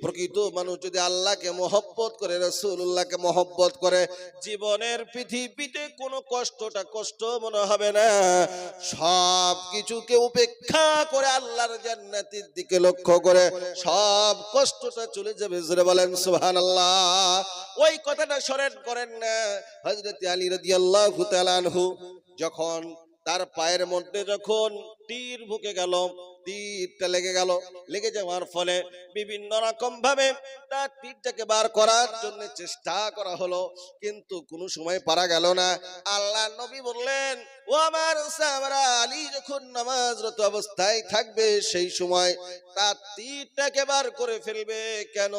প্রকৃত মানুষ যদি আল্লাহকে মহব্বত করে, রাসূলুল্লাহকে মহব্বত করে, জীবনের পৃথিবীতে কোনো কষ্টটা কষ্ট মনে হবে না। সব কিছুকে উপেক্ষা করে আল্লাহর জান্নাতের দিকে লক্ষ্য করে সব কষ্টটা চলে যাবে। জোরে বলেন সুবহানাল্লাহ। ওই কথাটা স্মরণ করেন না, হযরত আলী রাদিয়াল্লাহু তাআলা আনহু যখন তার পায়ের মধ্যে যখন তীর ঢুকে গেল, তীরটা লেগে গেল। লেগে যাওয়ার ফলে বিভিন্ন রকম ভাবে তার তীরটাকে বার করার জন্য চেষ্টা করা হলো, কিন্তু কোনো সময় পারা গেল না। আল্লাহ নবী বললেন, ও আমার সাহাবারা, আলী যখন নামাজরত অবস্থায় থাকবে সেই সময় তার তীরটাকে বার করে ফেলবে। কেন?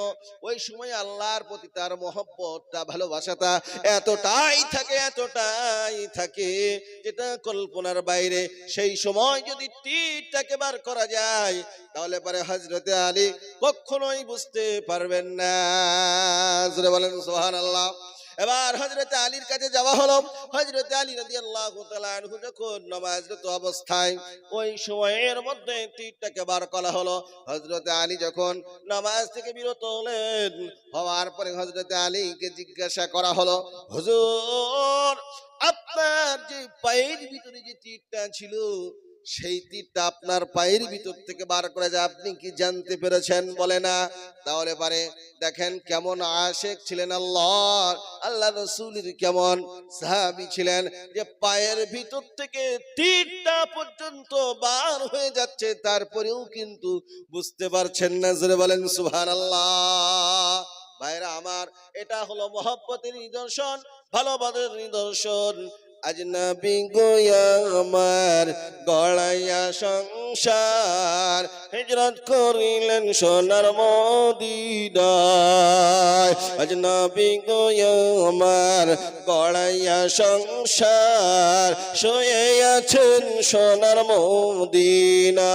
ওই সময় আল্লাহর প্রতি তার মহব্বতটা, ভালোবাসাটা এতটাই থাকে যেটা কল্পনার বাইরে। সেই সময় যদি তীরটাকে বার করা যায় তাহলে পরে হযরতে আলী কখনোই বুঝতে পারবেন না। জোরে বলেন সুবহানাল্লাহ। এবার হযরতে আলীর কাছে যাওয়া হলো। হযরতে আলী রাদিয়াল্লাহু তাআলা আনহু যখন নামাজরত অবস্থায় ওই সময়ের মধ্যে তীরটাকে বার করা হলো। হযরতে আলী যখন নামাজ থেকে বিরত হলেন, হওয়ার পরে হযরতে আলীকে জিজ্ঞাসা করা হলো, হুজুর, আপনার যে পায়ের ভিতরে যে তীরটা ছিল সেই তীরটা আপনার পায়ের ভিতর থেকে বার করে যায়, আপনি কি জানতে পেরেছেন? বলে না। তাহলে পারে দেখেন কেমন আশিক ছিলেন আল্লাহ রাসূলের, কেমন সাহাবী ছিলেন যে পায়ের ভিতর থেকে তীরটা পর্যন্ত বার হয়ে যাচ্ছে, তারপরেও কিন্তু বুঝতে পারছেন না। জোরে বলেন সুবহানাল্লাহ। ভাইরা আমার, এটা হলো মহব্বতের নিদর্শন, ভালোবাসার নিদর্শন। আজনবী গোয়া আমার গড়াইয়া সংসার, হিজরত করিলেন সোনার মদিনায়। আজনবী গোয়া আমার গড়াইয়া সংসার, শুয়ে আছেন সোনার মদিনায়।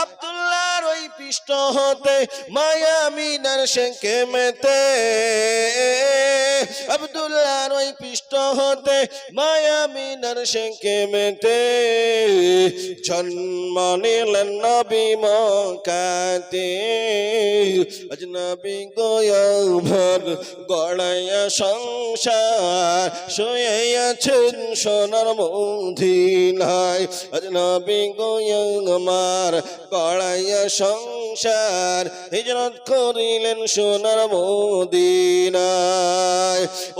আব্দুল্লাহর ওই পৃষ্ঠ হতে মায়া মিনার শেখে মেতে, আব্দুল্লাহর ওই পৃষ্ঠ হতে মায়া মিনার শেখে মেতে, জন্ম নিলেন নবী মক্কাতে। আজনবী গোয়া আমার গড়াইয়া সংসার, শুয়ে আছেন সোনার মদিনায়। আজনবী গোয়া আমার গড়াইয়া সংসার, হিজরত করিলেন সোনার মদিনায়।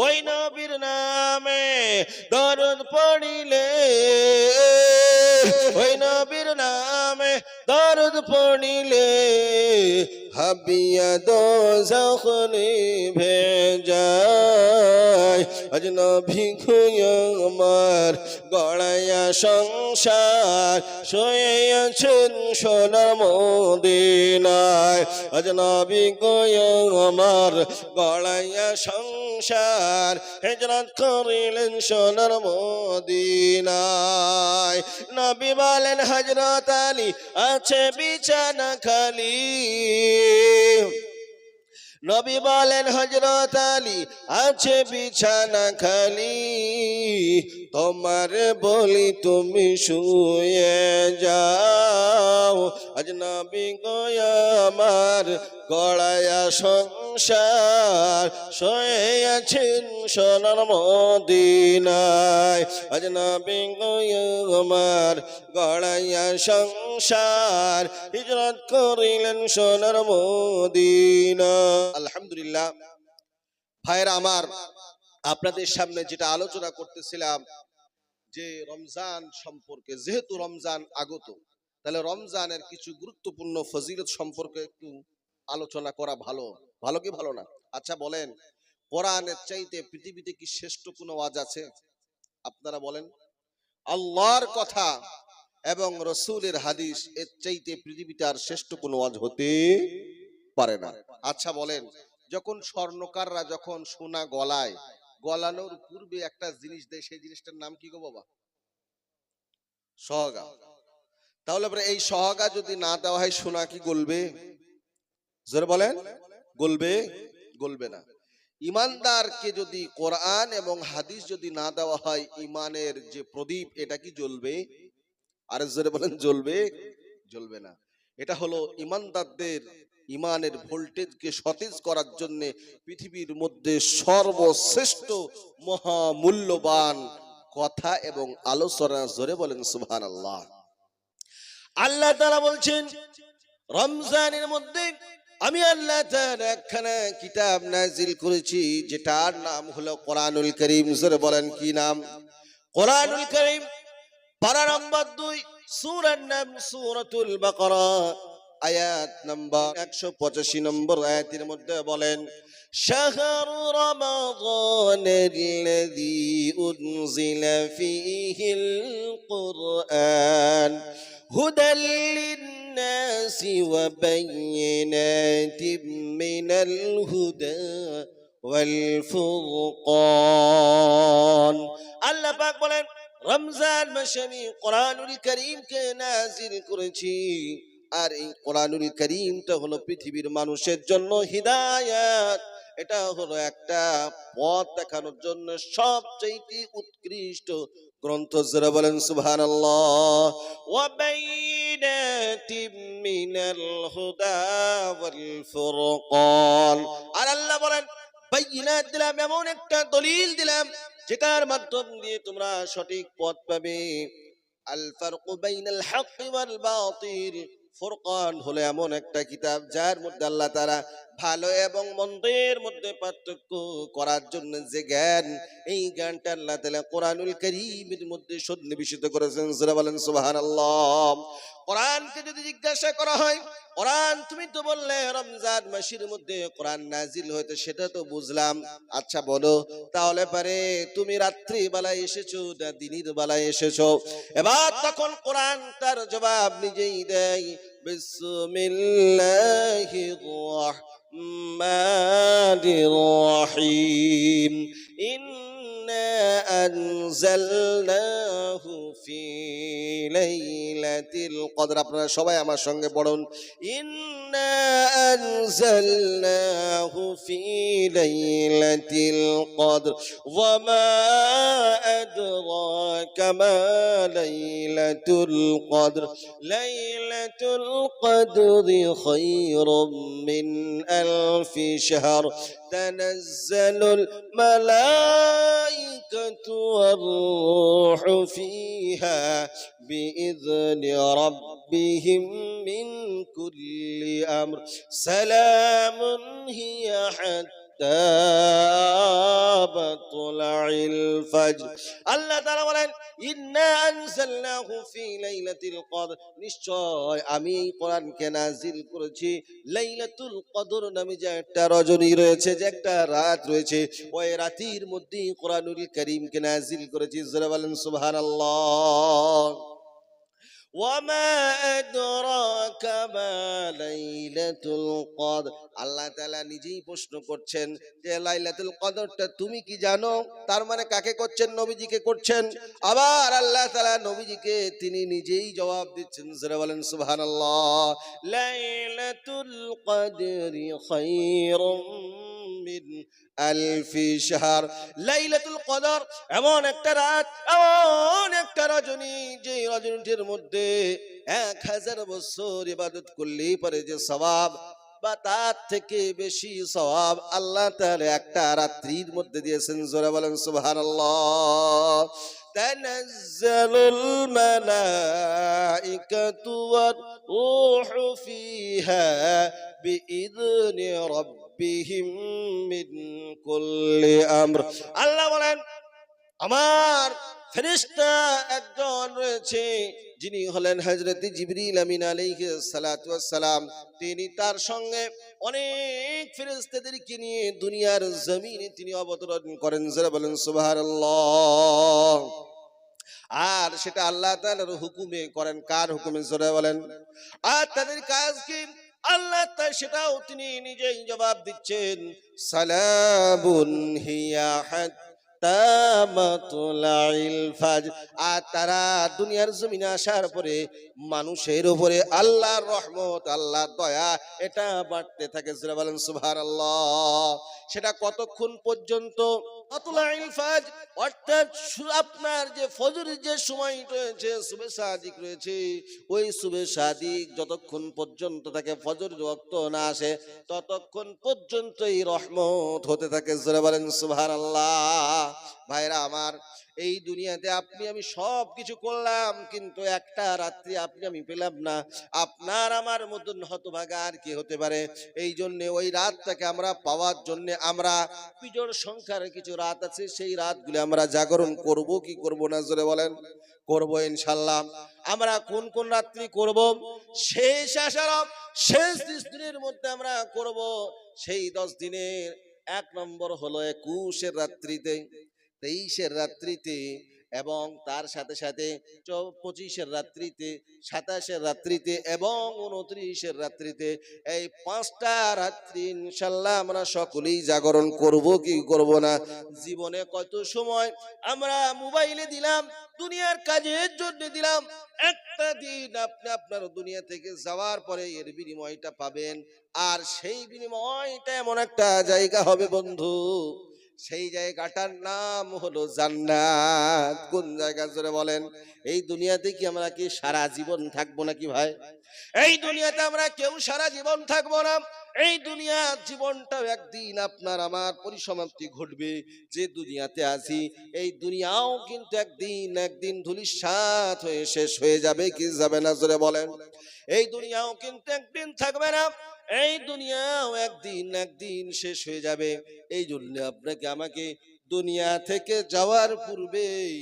ওই নবীর নামে দরুদ পড়িলে, ওই নবীর নামে দরুদ পড়িলে, হাবিয়া দোজখ নিভে যায়। আজনবী গোয়া আমার গড়াইয়া সংসার, শুয়ে আছেন সোনার মদিনায়। আজনবী গোয়া আমার গড়াইয়া সংসার, হিজরত করিলেন সোনার মদিনায়। নবী বলেন, হযরত আলী আছে বিছানা খালি। নবী বলেন, হযরত আলী আছে বিছানা খালি, তোমার বলি তুমি শুয়ে যাও। আজনবী গোয়া আমার গড়াইয়া সংসার, শুয়ে আছেন সোনার মদিনায়। আজনবী গোয়া আমার গড়াইয়া সংসার, হিজরত করিলেন সোনার মদিনা। আলহামদুলিল্লাহ। ভাইরা আমার, আপনাদের সামনে যেটা আলোচনা করতেছিলাম যে রমজান সম্পর্কে, যেহেতু রমজান আগত, তাহলে রমজানের কিছু গুরুত্বপূর্ণ ফজিলত সম্পর্কে একটু আলোচনা করা ভালো। ভালো কি ভালো না? আচ্ছা বলেন, কোরআনের চাইতে পৃথিবীতে কি শ্রেষ্ঠ কোনো ওয়াজ আছে? আপনারা বলেন। আল্লাহর কথা এবং রসুলের হাদিস, এর চাইতে পৃথিবীতে আর শ্রেষ্ঠ কোনো ওয়াজ হতে পারে না। আচ্ছা বলেন, যখন স্বর্ণকাররা যখন সোনা গলায়, গলানোর পূর্বে একটা জিনিস দেয়, সেই জিনিসটার নাম কি গো বাবা? সহগা। তাহলে এই সহগা যদি না দেওয়া হয়, সোনা কি গলবে? জোরে বলেন, গলবে? গলবে না। ইমানদারকে যদি কোরআন এবং হাদিস যদি না দেওয়া হয়, ইমানের যে প্রদীপ, এটা কি জ্বলবে? আর জোরে বলেন, জ্বলবে? জ্বলবে না। এটা হলো ইমানদারদের ইমানের ভোল্টেজকে সতেজ করার জন্য পৃথিবীর মধ্যে সর্বশ্রেষ্ঠ মহামূল্যবান কথা এবং আলোচনা। জোরে বলেন সুবহানাল্লাহ। আল্লাহ তাআলা বলছেন, রমজানের মধ্যে আমি আল্লাহ তাআলা একখানা কিতাব নাজিল করেছি, যেটার নাম হলো কোরআনুল কারীম। জোরে বলেন কি নাম? কোরআনুল কারীম। পারা নম্বর 2, সূরার নাম সূরাতুল বাকারা, আয়াত নাম্বার 185 নম্বর আয়াতের মধ্যে বলেন, শাহরু রমাদানাল্লাযী উনজিলা ফীহিল কুরআন হুদাল লিন-নাসি ওয়া বায়িনাতিম মিনাল হুদা ওয়াল ফুরকান। আল্লাহ পাক বলেন, রমজান মাসে আমি কোরআনুল কারীমকে নাযিল করেছি, আর এই কোরআনুল কারীমটা হলো পৃথিবীর মানুষের জন্য হিদায়াত। এটা হলো একটা পথ দেখানোর জন্য সবচেয়ে উৎকৃষ্ট গ্রন্থ। যারা বলেন সুবহানাল্লাহ। ওয়া বাইনাতিম মিনাল হুদা ওয়াল ফুরকান। আর আল্লাহ বলেন, বাইনাত দিলাম, এমন একটা দলিল দিলাম যেটার মাধ্যম দিয়ে তোমরা সঠিক পথ পাবে। আল ফারকু বাইনাল হক ওয়াল বাতিল, ফুরকান হলো এমন একটা কিতাব যার মধ্যে আল্লাহ তাআলা ভালো এবং মন্দের মধ্যে পার্থক্য করার জন্য যে জ্ঞান, এই জ্ঞানটা আল্লাহ তাআলা কোরআনুল কারীমের মধ্যে সন্নিবেশিত করেছেন। যারা বলেন সুবহানাল্লাহ। কোরআনকে যদি জিজ্ঞাসা করা হয়, কোরআন তুমি তো বললে রমজান মাসের মধ্যে কোরআন নাজিল হয়েছে, সেটা তো বুঝলাম। আচ্ছা বলো তাহলে পারে তুমি রাত্রি বেলায় এসেছো না দিনের বেলায় এসেছো? এবার তখন কোরআন তার জবাব নিজেই দেয়, বিসমিল্লাহির রহমানির রহিম, ইন্না আনজালনাহু ফি লাইলাতিল কদর। আপনারা সবাই আমার সঙ্গে পড়ুন, ইন্না আনজালনাহু ফি লাইলাতিল কদর ওয়া মা আদরাকা মা লাইলাতুল কদর লাইলাতুল কদরি খায়রুম মিন আলফি শাহর তানাজ্জালুল মালাইকাতু ওয়ার রূহু ফিহা বিইذনি রাব্বিহিম মিন কুল্লি আমর সালামুন হিয়া হাত্তা মাতলাইল ফাজর। আল্লাহ তাআলা বলেন, ইন্না আনজালনাহু ফি লাইলাতিল কদর, নিশ্চয় আমি এই কোরআনকে নাজিল করেছি লাইলাতুল কদর নামে যে একটা রজনী রয়েছে, যে একটা রাত রয়েছে, ওই রাতের মধ্যে কোরআনুল কারীমকে নাজিল করেছি। যারা বলেন সুবহানাল্লাহ। ওয়ামা আদরাকা মা লাইলাতুল কদর, আল্লাহ তাআলা নিজেই প্রশ্ন করছেন যে লাইলাতুল কদরটা তুমি কি জানো? তার মানে কাকে করছেন? নবীজিকে করছেন। আবার আল্লাহ তাআলা নবীজিকে তিনি নিজেই জবাব দিচ্ছেন। যারা বলেন সুবহানাল্লাহ। লাইলাতুল কদরি খায়রুম মিন আলফি শাহর, লাইলাতুল কদর এমন একটা রাত, এমন একটা রজনী, যে রজনীটির মধ্যে 1000 বছর ইবাদত করলেই পারে যে সওয়াব বা তার থেকে বেশি সওয়াব আল্লাহ তাআলা একটা রাত্রির মধ্যে দিয়েছেন। জোরে বলেন সুবহানাল্লাহ। তানাজ্জালুল মালাইকাতু ওয়ার রূহু ফিহা বিইذনি রাব্বিহিম মিন কুল্লি আমর। আল্লাহ বলেন, আমার ফেরেশতা একজন রয়েছে, যিনি হলেন হযরত জিবরিল আমিন আলাইহিস সালাতু ওয়াস সালাম। তিনি তার সঙ্গে অনেক ফেরেশতাদেরকে নিয়ে দুনিয়ার জমিনে তিনি অবতরণ করেন। যারা বলেন সুবহানাল্লাহ। আর সেটা আল্লাহ তাআলার হুকুমে করেন। কার হুকুমে? জোরে বলেন। আর তাদের কাজ কি? আল্লাহ তাআলা সেটাও তিনি নিজেই জবাব দিচ্ছেন, সালামুন হিয়া হাত্তা মাতলাইল ফাজর। আর তারা দুনিয়ার জমিনে আসার পরে মানুষের উপরে আল্লাহর রহমত, আল্লাহর দয়া এটা বাড়তে থাকে। যারা বলেন সুবহানাল্লাহ। সেটা কতক্ষণ পর্যন্ত? মাতলাইল ফাজর, অর্থাৎ আপনার যে ফজরের যে সময় রয়েছে, সুবহে সাদিক রয়েছে, ওই সুবহে সাদিক যতক্ষণ পর্যন্ত থাকে, ফজরের ওয়াক্ত না আসে ততক্ষণ পর্যন্ত এই রহমত হতে থাকে। যারা বলেন সুবহানাল্লাহ। ভাইরা আমার, এই দুনিয়াতে আপনি আমি সব কিছু করলাম, কিন্তু একটা রাত্রি আপনি আমি পেলাম না। আপনার আমার মতন হতভাগা আর কি হতে পারে? এই জন্য ওই রাতটাকে আমরা পাওয়ার জন্য আমরা বিজোড় সংখ্যার কিছু রাত আছে, সেই রাতগুলো আমরা জাগরণ করব কি করব না, জোরে বলেন? করব ইনশাল্লাহ। আমরা কোন কোন রাত্রি করব? শেষ আষাঢ় শেষ 30 দিনের মধ্যে আমরা করব। সেই 10 দিনের 1 নম্বর হলো 21-এর রাত্রিতে, 23-এর রাত্রিতে, এবং তার সাথে সাথে 25-এর রাত্রিতে, 27-এর রাত্রিতে এবং 29-এর রাত্রিতে। এই 5টা রাত্রি ইনশাল্লাহ আমরা সকলেই জাগরণ করব কি করব না। জীবনে কত সময় আমরা মোবাইলে দিলাম, দুনিয়ার কাজের জন্য দিলাম। একটা দিন আপনি আপনার দুনিয়া থেকে যাওয়ার পরে এর বিনিময়টা পাবেন, আর সেই বিনিময়টা এমন একটা জায়গা হবে বন্ধু, সেই জায়গাটার নাম হলো জান্নাত। কোন জায়গা, জোরে বলেন? এই দুনিয়াতে কি আমরা কি সারা জীবন থাকবো নাকি ভাই? এই দুনিয়াতে আমরা কেউ সারা জীবন থাকবো না। এই দুনিয়া জীবনটাও একদিন আপনার আমার পরিসমাপ্তি ঘটবে। যে দুনিয়াতে আছি, এই দুনিয়াও কিন্তু একদিন ধূলিসাৎ হয়ে শেষ হয়ে যাবে কি যাবে না, জোরে বলেন? এই দুনিয়াও কিন্তু একদিন থাকবে না, এই দুনিয়াও একদিন শেষ হয়ে যাবে। এই জন্য আপনাকে আমাকে দুনিয়া থেকে যাওয়ার পূর্বেই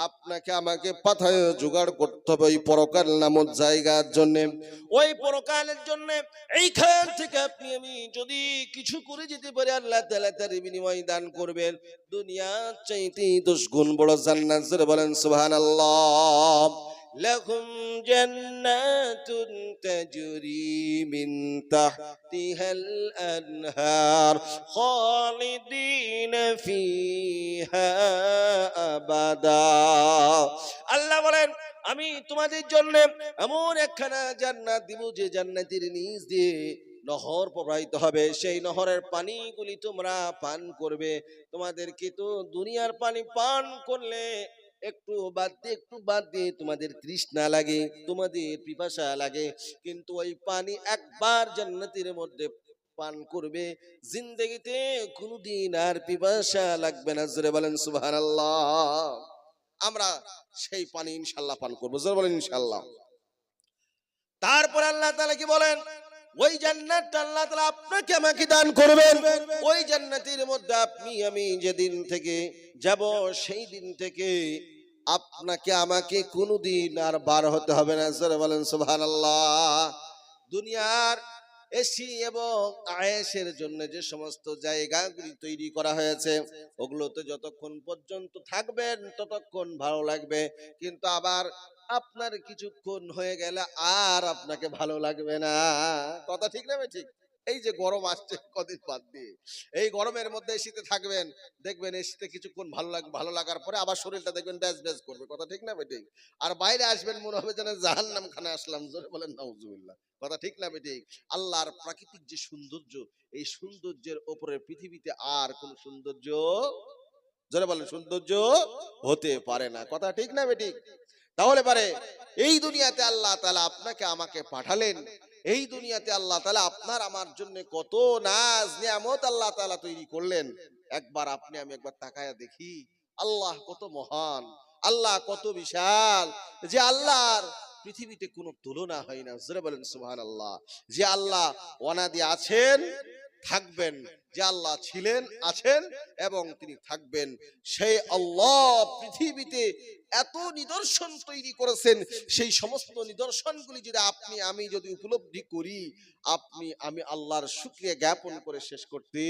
আপনাকে আমাকে পাথায় জোগাড় করতে হবে ওই পরকাল নামক জায়গার জন্য। ওই পরকালের জন্য এইখান থেকে আপনি আমি যদি কিছু করে যেতে পারি, আল্লাহ তাআলা তার বিনিময় দান করবেন দুনিয়ার চাইতে 10 গুণ বড় জান্নাত। জোরে বলেন সুবহানাল্লাহ। লাহুম জান্নাতুন তাজরি মিন তাহতিহাল আনহার খালিদিনা ফিহা আবাদা। আল্লাহ বলেন, আমি তোমাদের জন্য এমন একখানা জান্নাত দিব, যে জান্নাতের নিচ দিয়ে নহর প্রবাহিত হবে। সেই নহরের পানিগুলি তোমরা পান করবে। তোমাদেরকে তো দুনিয়ার পানি পান করলে একটু বাদ দিয়ে তোমাদের তৃষ্ণা লাগে, তোমাদের পিপাসা লাগে, কিন্তু ওই পানি একবার জান্নাতের মধ্যে পান করবে, জিন্দেগিতে কোনোদিন আর পিপাসা লাগবে না। জোরে বলেন সুবহানাল্লাহ। আমরা সেই পানি ইনশাআল্লাহ পান করবো, জোরে বলেন ইনশাআল্লাহ। তারপর আল্লাহ তাআলা কি বলেন? ওই জান্নাতটা আল্লাহ তাআলা আপনাকে আমাকে দান করবেন। ওই জান্নাতের মধ্যে আপনি আমি যেদিন থেকে যাব, সেই দিন থেকে আপনাকে আমাকে কোনোদিন আর বার হতে হবে না। জোরে বলেন সুবহানাল্লাহ। দুনিয়ার এসি এবং আয়েশের জন্য যে সমস্ত জায়গাগুলি তৈরি করা হয়েছে, ওগুলোতে যতক্ষণ পর্যন্ত থাকবেন ততক্ষণ ভালো লাগবে, কিন্তু আবার আপনার কিছুক্ষণ হয়ে গেলে আর আপনাকে ভালো লাগবে না। কথা ঠিক না ঠিক? এই যে গরম আসছে কদিন বাদ দিয়ে, এই গরমের মধ্যে এসিতে থাকবেন, দেখবেন এসিতে কিছুক্ষণ ভালো লাগবে, ভালো লাগার পরে আবার শরীরটা দেখবেন ব্যাজ ব্যাজ করবে। কথা ঠিক না ঠিক? আর বাইরে আসবেন মনে হবে যেন জাহান্নাম খানে আসলাম। জোরে বলেন নাউজুবিল্লাহ। কথা ঠিক না ঠিক? আল্লাহর প্রাকৃতিক যে সৌন্দর্য, এই সৌন্দর্যের উপরে পৃথিবীতে আর কোন সৌন্দর্য, জোরে বলেন, সৌন্দর্য হতে পারে না। কথা ঠিক না ঠিক? তাহলে পারে এই দুনিয়াতে আল্লাহ তাআলা আপনাকে আমাকে পাঠালেন, এই দুনিয়াতে আল্লাহ তাআলা আপনার আমার জন্য কত নাজ নিয়ামত আল্লাহ তাআলা তৈরি করলেন। একবার আপনি আমি একবার তাকায়া দেখি, আল্লাহ কত মহান, আল্লাহ কত বিশাল, যে আল্লাহর পৃথিবীতে কোনো তুলনা হয় না। জোরে বলেন সুবহানাল্লাহ। যে আল্লাহ অনাদি আছেন, থাকবেন, যে আল্লাহ ছিলেন, আছেন এবং তিনি থাকবেন, সেই আল্লাহ পৃথিবীতে এত নিদর্শন তৈরি করেছেন। সেই সমস্ত নিদর্শনগুলি যদি আপনি আমি যদি উপলব্ধি করি, আপনি আমি আল্লাহর শুকরিয়া জ্ঞাপন করে শেষ করতে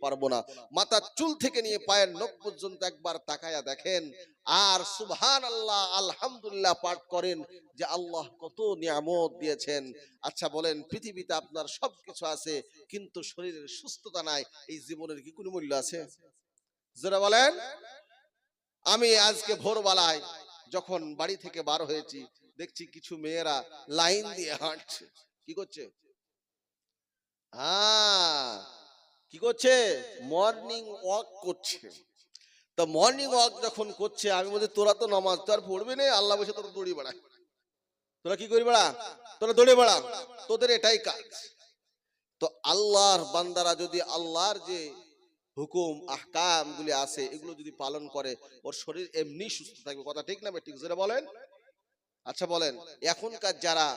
পারবো না। মাথার চুল থেকে নিয়ে পায়ের নখ পর্যন্ত একবার তাকায়া দেখেন, আর সুবহানাল্লাহ আলহামদুলিল্লাহ পাঠ করেন, যে আল্লাহ কত নিয়ামত দিয়েছেন। আচ্ছা বলেন, পৃথিবীতে আপনার সবকিছু আছে, কিন্তু শরীরের সুস্থতা নাই, এই জীবনের কি কোনো মূল্য আছে? যারা বলেন। আমি আজকে ভোরবেলায় যখন বাড়ি থেকে বার হয়েছি, দেখছি কিছু মেয়েরা লাইন দিয়ে হাঁটছে। কি করছে? কি করছে? মর্নিং ওয়াক করছে। তো মর্নিং ওয়াক যখন করছে, আমি বলছি তোরা তো নামাজ তো আর পড়বি না, আল্লাহ বসে তোরা দৌড়ি বেড়া। তোরা কি করি বেড়া? তোরা দৌড়ে বেড়া, তোদের এটাই কাজ। তো আল্লাহর বান্দারা যদি আল্লাহর যে হুকুম আহকাম গুলি আছে এগুলো যদি পালন করে ওর শরীর এমনি সুস্থ থাকবে। কথা ঠিক না ঠিক যেটা বলেন? আচ্ছা বলেন, এখনকার যারা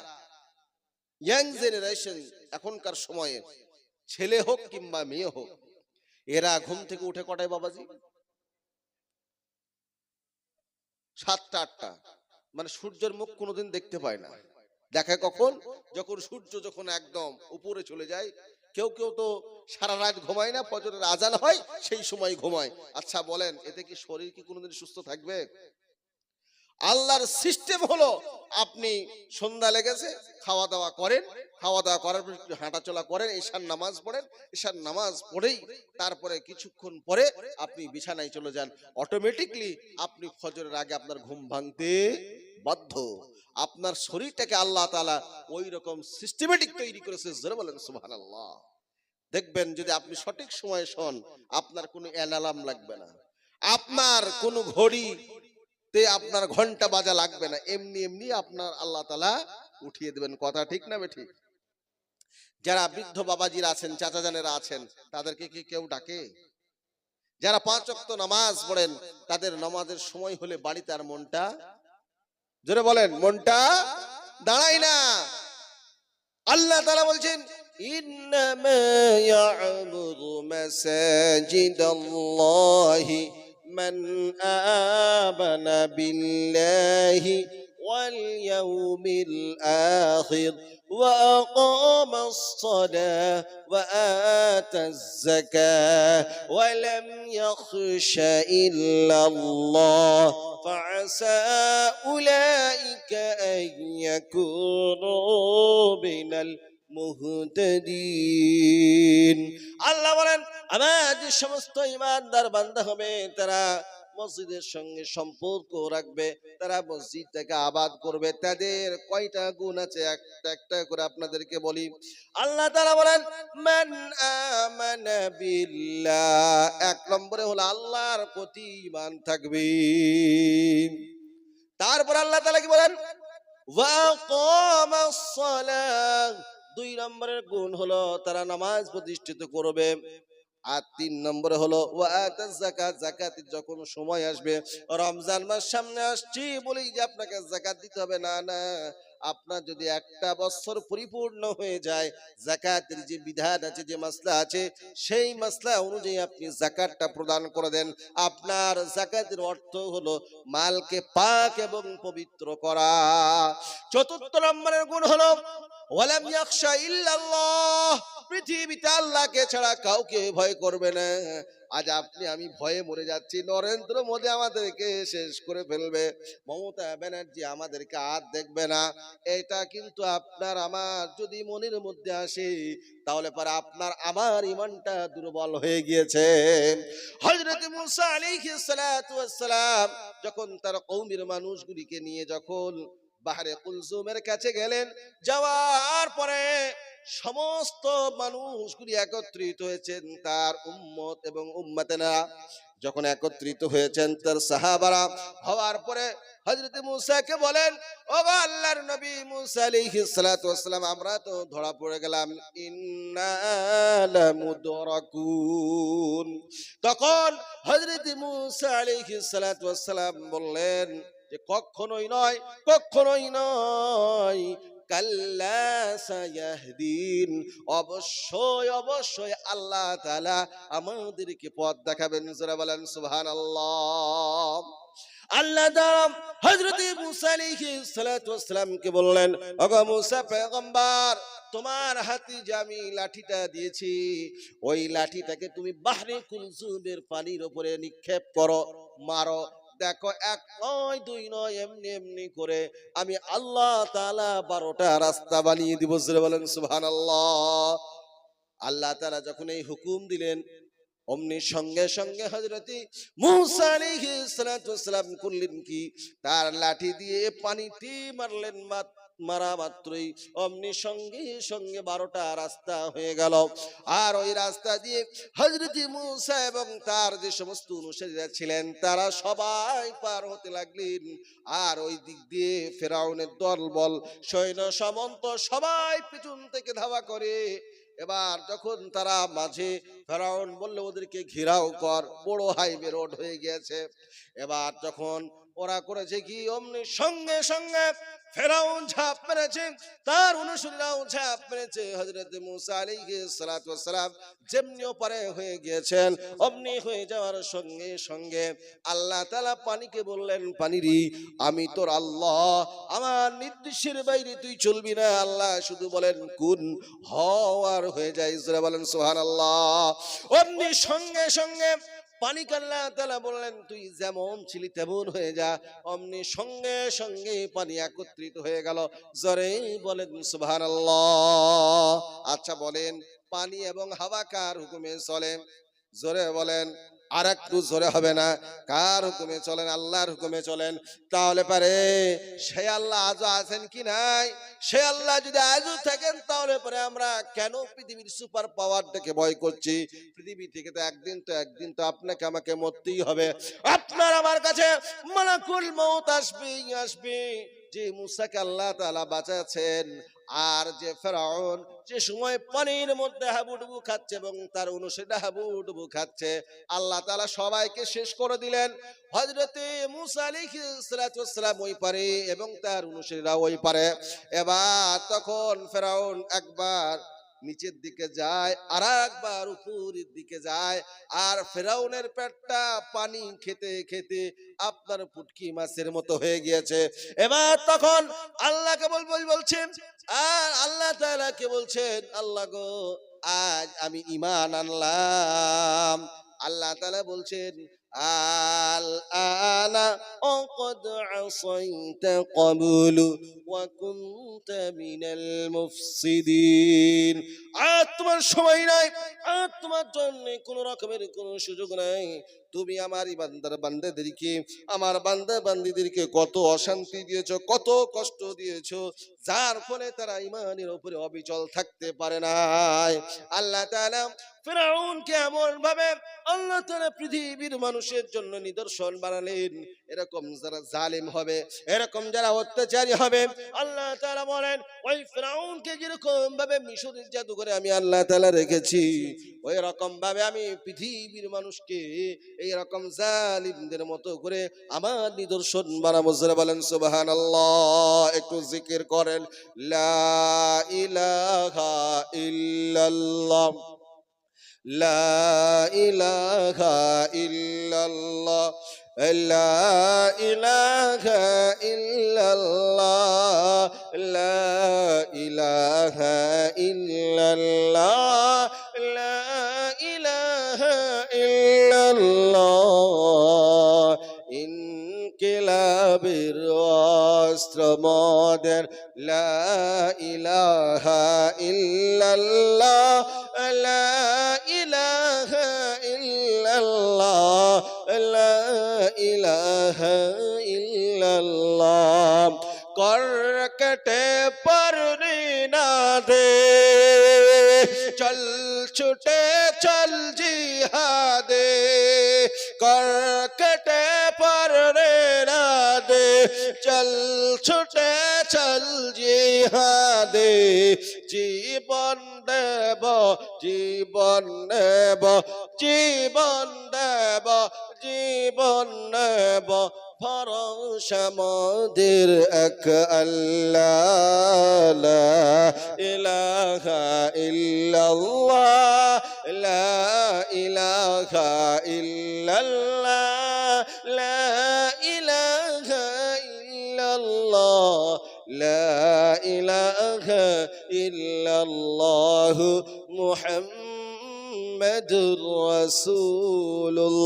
ইয়াং জেনারেশন, এখনকার সময়ে ছেলে হোক কিংবা মেয়ে হোক, এরা ঘুম থেকে উঠে কটায় বাবাজি? 7টা 8টা। মানে সূর্যের মুখ কোনোদিন দেখতে পায় না। দেখে কখন? যখন সূর্য যখন একদম উপরে চলে যায়। কেউ কেউ তো সারা রাত ঘুমায় না, ফজরের আজান হয় সেই সময় ঘুমায়। আচ্ছা বলেন, এতে কি শরীর কি কোনোদিন সুস্থ থাকবে? আল্লাহর সিস্টেম হলো, আপনি সন্ধ্যা লেগেছে, খাওয়া দাওয়া করেন, খাওয়া দাওয়া করার পর একটু হাঁটাচলা করেন, ঈশার নামাজ পড়েন, ঈশার নামাজ পড়েই তারপরে কিছুক্ষণ পরে আপনি বিছানায় চলে যান। অটোমেটিকলি আপনি ফজরের আগে আপনার ঘুম ভাঙতে বাধ্য। আপনার শরীরটাকে আল্লাহ তাআলা ওই রকম সিস্টেমেটিক তৈরি করেছে, জোরে বলেন সুবহানাল্লাহ। দেখবেন যদি আপনি সঠিক সময়ে শোন, আপনার কোনো অ্যালার্ম লাগবে না, আপনার কোনো ঘড়ি তে আপনার ঘন্টা বাজা লাগবে না, এমনি এমনি আপনার আল্লাহ তাআলা উঠিয়ে দেবেন। কথা ঠিক না বেঠিক? যারা বৃদ্ধ বাবাজিরা আছেন, চাচা জানেরা আছেন, তাদেরকে কি কেউ ডাকে? যারা 5 ওয়াক্ত নামাজ পড়েন, তাদের নামাজের সময় হলে বাড়িতে আর মনটা, জোরে বলেন, মনটা দাঁড়ায় না। আল্লাহ তাআলা বলছেন, ইন্নামা ইয়া'মুরু মাসাজিদাল্লাহি মান আমানা বিল্লাহি ওয়াল ইয়াউমিল আখির ওয়া আকামাস সালাহ ওয়া আতাজ যাকাহ ওয়া লাম ইয়াখশা ইল্লাল্লাহ ফাআসা উলাইকা আন ইয়াকুনু মিনাল মুহতাদিন। আল্লাহ বলেন, আমার যে সমস্ত ঈমানদার বান্দা হবে তারা মসজিদের সঙ্গে সম্পর্ক রাখবে, তারা মসজিদটাকে আবাদ করবে। তাদের কয়টা গুণ আছে একটা একটা করে আপনাদেরকে বলি। আল্লাহ তাআলা বলেন, মান আমানা বিল্লাহ, 1 নম্বরে হলো আল্লাহর প্রতি ঈমান থাকবে। তারপর আল্লাহ তাআলা কি বলেন? ওয়া আকামাস সালাহ, 2 নম্বরের গুণ হলো তারা নামাজ প্রতিষ্ঠিত করবে। আর 3 নম্বরে হলো ওয়া আতাজ যাকাত, যাকাতের যখন সময় আসবে, রমজান মাস সামনে আসছে বলেই যে আপনাকে যাকাত দিতে হবে না, না। আপনার যদি একটা বছর পরিপূর্ণ হয়ে যায়, যাকাতের যে বিধান আছে, যে মাসলা আছে, সেই মাসলা অনুযায়ী আপনি যাকাতটা প্রদান করে দেন। আপনার যাকাতের অর্থ হলো মালকে পাক এবং পবিত্র করা। 4 নম্বরের গুণ হলো ওয়ালাম ইয়াখশা ইল্লাল্লাহ, পৃথিবীতে আল্লাহকে ছাড়া কাউকে ভয় করবে না। আজ আপনি আমি ভয়ে মরে যাচ্ছি, নরেন্দ্র মোদী আমাদেরকে শেষ করে ফেলবে, মমতা ব্যানার্জি আমাদেরকে আর দেখবে না। এটা কিন্তু আপনার আমার যদি মনের মধ্যে আসে, তাহলে পরে আপনার আমার ঈমানটা দুর্বল হয়ে গিয়েছে। হযরত মুসা আলাইহিস সালাতু ওয়াস সালাম যখন তার কওমের মানুষগুলিকে নিয়ে যখন বাহরে কুলসুমের কাছে গেলেন, যাওয়ার পরে সমস্ত মানুষগুলি একত্রিত হয়েছেন, তার উম্মত এবং উম্মতেরা যখন একত্রিত হয়েছেন, তার সাহাবারা হওয়ার পরে হযরত মুসাকে বলেন, ও গো আল্লাহর নবী মুসা আলাইহিস সালাতু ওয়াস সালাম, আমরা তো ধরা পড়ে গেলাম, ইন্না লামুদরাকুন। তখন হযরত মুসা আলাইহিস সালাতু ওয়াস সালাম বললেন যে কখনোই নয়, কখনোই নয়, কাল্লা সায়াহদিন, অবশ্যই অবশ্যই আল্লাহ তাআলা আমাদেরকে পথ দেখাবেন। যারা বলেন সুবহানাল্লাহ। আল্লাহ তাআলা হযরত মুসা আলাইহিস সালাতু ওয়াস সালামকে বললেন, ওগো মুসা পয়গম্বর, তোমার হাতে যে আমি লাঠিটা দিয়েছি, ওই লাঠিটাকে তুমি বাহরে কুলসুমের পানির উপরে নিক্ষেপ করো, মারো। দেখো, 1 নয় 2 নয়, এমনি এমনি করে আমি আল্লাহ তাআলা 12টা রাস্তা বানিয়ে দিব। বলেন সুবহানাল্লাহ। আল্লাহ তাআলা যখন এই হুকুম দিলেন, অমনি সঙ্গে সঙ্গে হযরত মুসা আলাইহিস সালাতু ওয়াস সালাম করলেন কি, তার লাঠি দিয়ে পানিতে মারলেন। মারা মাত্রই অমনি সঙ্গে সঙ্গে 12টা রাস্তা হয়ে গেল। আর ওই রাস্তা দিয়ে হযরত মুসা এবং তার যে সমস্ত অনুসারীরা ছিলেন, তারা সবাই পার হতে লাগলেন। আর ওই দিক দিয়ে ফেরাউনের দলবল, সৈন্য সামন্ত সবাই পিছন থেকে ধাওয়া করে এবার যখন তারা মাঝে, ফেরাউন বলল ওদেরকে ঘেরাও কর, বড় হাইওয়ে রোড হয়ে গিয়েছে। এবার যখন ওরা করেছে কি, অমনি সঙ্গে সঙ্গে ফেরাউন ঝাঁপ মেরেছে, তার অনুসারীরাও ঝাঁপ মেরেছে। হযরত মূসা আলাইহিস সালাতু ওয়াস সালাম যেমনি ওপারে হয়ে গিয়েছেন, অমনি হয়ে যাওয়ার সঙ্গে সঙ্গে আল্লাহ তাআলা পানিকে বললেন, পানিরি আমি তোর আল্লাহ, আমার নির্দেশের বাইরে তুই চলবি না। আল্লাহ শুধু বলেন কুন, হওয়ার হয়ে যায়। জোরে বলেন সুবহানাল্লাহ। অমনি সঙ্গে সঙ্গে পানিকে আল্লাহ তাআলা বললেন তুই যেমন ছিলি তেমন হয়ে যা। অমনি সঙ্গে সঙ্গে পানি একত্রিত হয়ে গেল। জোরে বলেন সুবহানাল্লাহ। আচ্ছা বলেন, পানি এবং হাওয়া কার হুকুমে চলে? জোরে বলেন, আর একটু জোরে হবে না? কার হুকুমে চলেন? আল্লাহর হুকুমে চলেন। তাহলে পারে সে আল্লাহ আজও আছেন কি নাই? সে আল্লাহ যদি আজও থাকেন, তাহলে পরে আমরা কেন পৃথিবীর সুপার পাওয়ারটাকে ভয় করছি? পৃথিবী থেকে তো একদিন তো আপনাকে আমাকে মরতেই হবে। আপনার আমার কাছে মালাকুল মউত আসবেই আসবে। যে মূসাকে আল্লাহ তাআলা বাঁচাচ্ছেন, আর যে ফেরাউন যে সময় পানির মধ্যে হাবুডুবু খাচ্ছে এবং তার অনুসারীরা হাবুডুবু খাচ্ছে, আল্লাহ তাআলা সবাইকে শেষ করে দিলেন। হযরতে মূসা আলাইহিস সালাতু ওয়াস সালাম ওই পারে এবং তার অনুসারীরা ওই পারে। এবার তখন ফেরাউন একবার নিচের দিকে যায়, আর একবার উপরের দিকে যায়, আর ফেরাউনের পেটটা পানি খেতে খেতে আপনার পুটকি মাছের মতো হয়ে গিয়েছে। এবার তখন আল্লাহকে বলছেন, আর আল্লাহ তাআলাকে বলছেন, আল্লাহ গো আজ আমি ঈমান আনলাম। আল্লাহ তাআলা বলছেন, আল আনা ওয়াকাদ আসাইতা ক্বাবলু ওয়া কুনতা মিনাল মুফসিদিন। আর তোমার সময় নাই, আর তোমার জন্য কোন রকমের কোন সুযোগ নাই। তুমি আমার বান্দার বান্দাদেরকে, আমার বান্দা বান্দীদেরকে কত অশান্তি দিয়েছো, কত কষ্ট দিয়েছো, যার ফলে তারা ঈমানের উপরে অবিচল থাকতে পারে নাই। আল্লাহ তাআলা ফিরআউনকে এমন ভাবে আল্লাহ তাআলা পৃথিবীর মানুষের জন্য নিদর্শন বানালেন। এরকম যারা জালিম হবে, এরকম যারা অত্যাচারী হবে, আল্লাহ তাআলা বলেন ওই ফিরআউনকে যেরকম ভাবে মিশরের জাদুঘরে আমি আল্লাহ তাআলা রেখেছি, ওই রকম ভাবে আমি পৃথিবীর মানুষকে এই রকম জালিমদের মতো করে আমার নিদর্শন বানাবো। যারা বলেন সুবহানাল্লাহ, একটু জিকির করেন লা ইলাহা ইল্লাল্লাহ, লা ইলাহা ইল্লাল্লাহ, লা ইলাহা ইল্লাল্লাহ, লা ইলাহা ইল্লাল্লাহ, লা ইলাহা ইল্লাল্লাহ। ইনকিলাবের অস্ত্র মদের লা ইলাহা ইল্লাল্লাহ, লা ইলাহা ইল্লাল্লাহ, লা ইলাহা ইল্লাল্লাহ। করকটে पर না দে, চল ছুটে চল জিহাদে, করকটে पर না দে, চল ছুটে চল জিহাদে। জীবন দেব, জীবন নেব, জীবন দেব, জীবন নেব, ভরসা মোদের এক আল্লাহ। লা ইলাহা ইল্লাল্লাহ, লা ইলাহা ইল্লাল্লাহ, লা ইলাহা ইল্লাল্লাহ, লা ইলাহা ইল্লাল্লাহ মুহাম্মাদুর রাসূলুল্লাহ।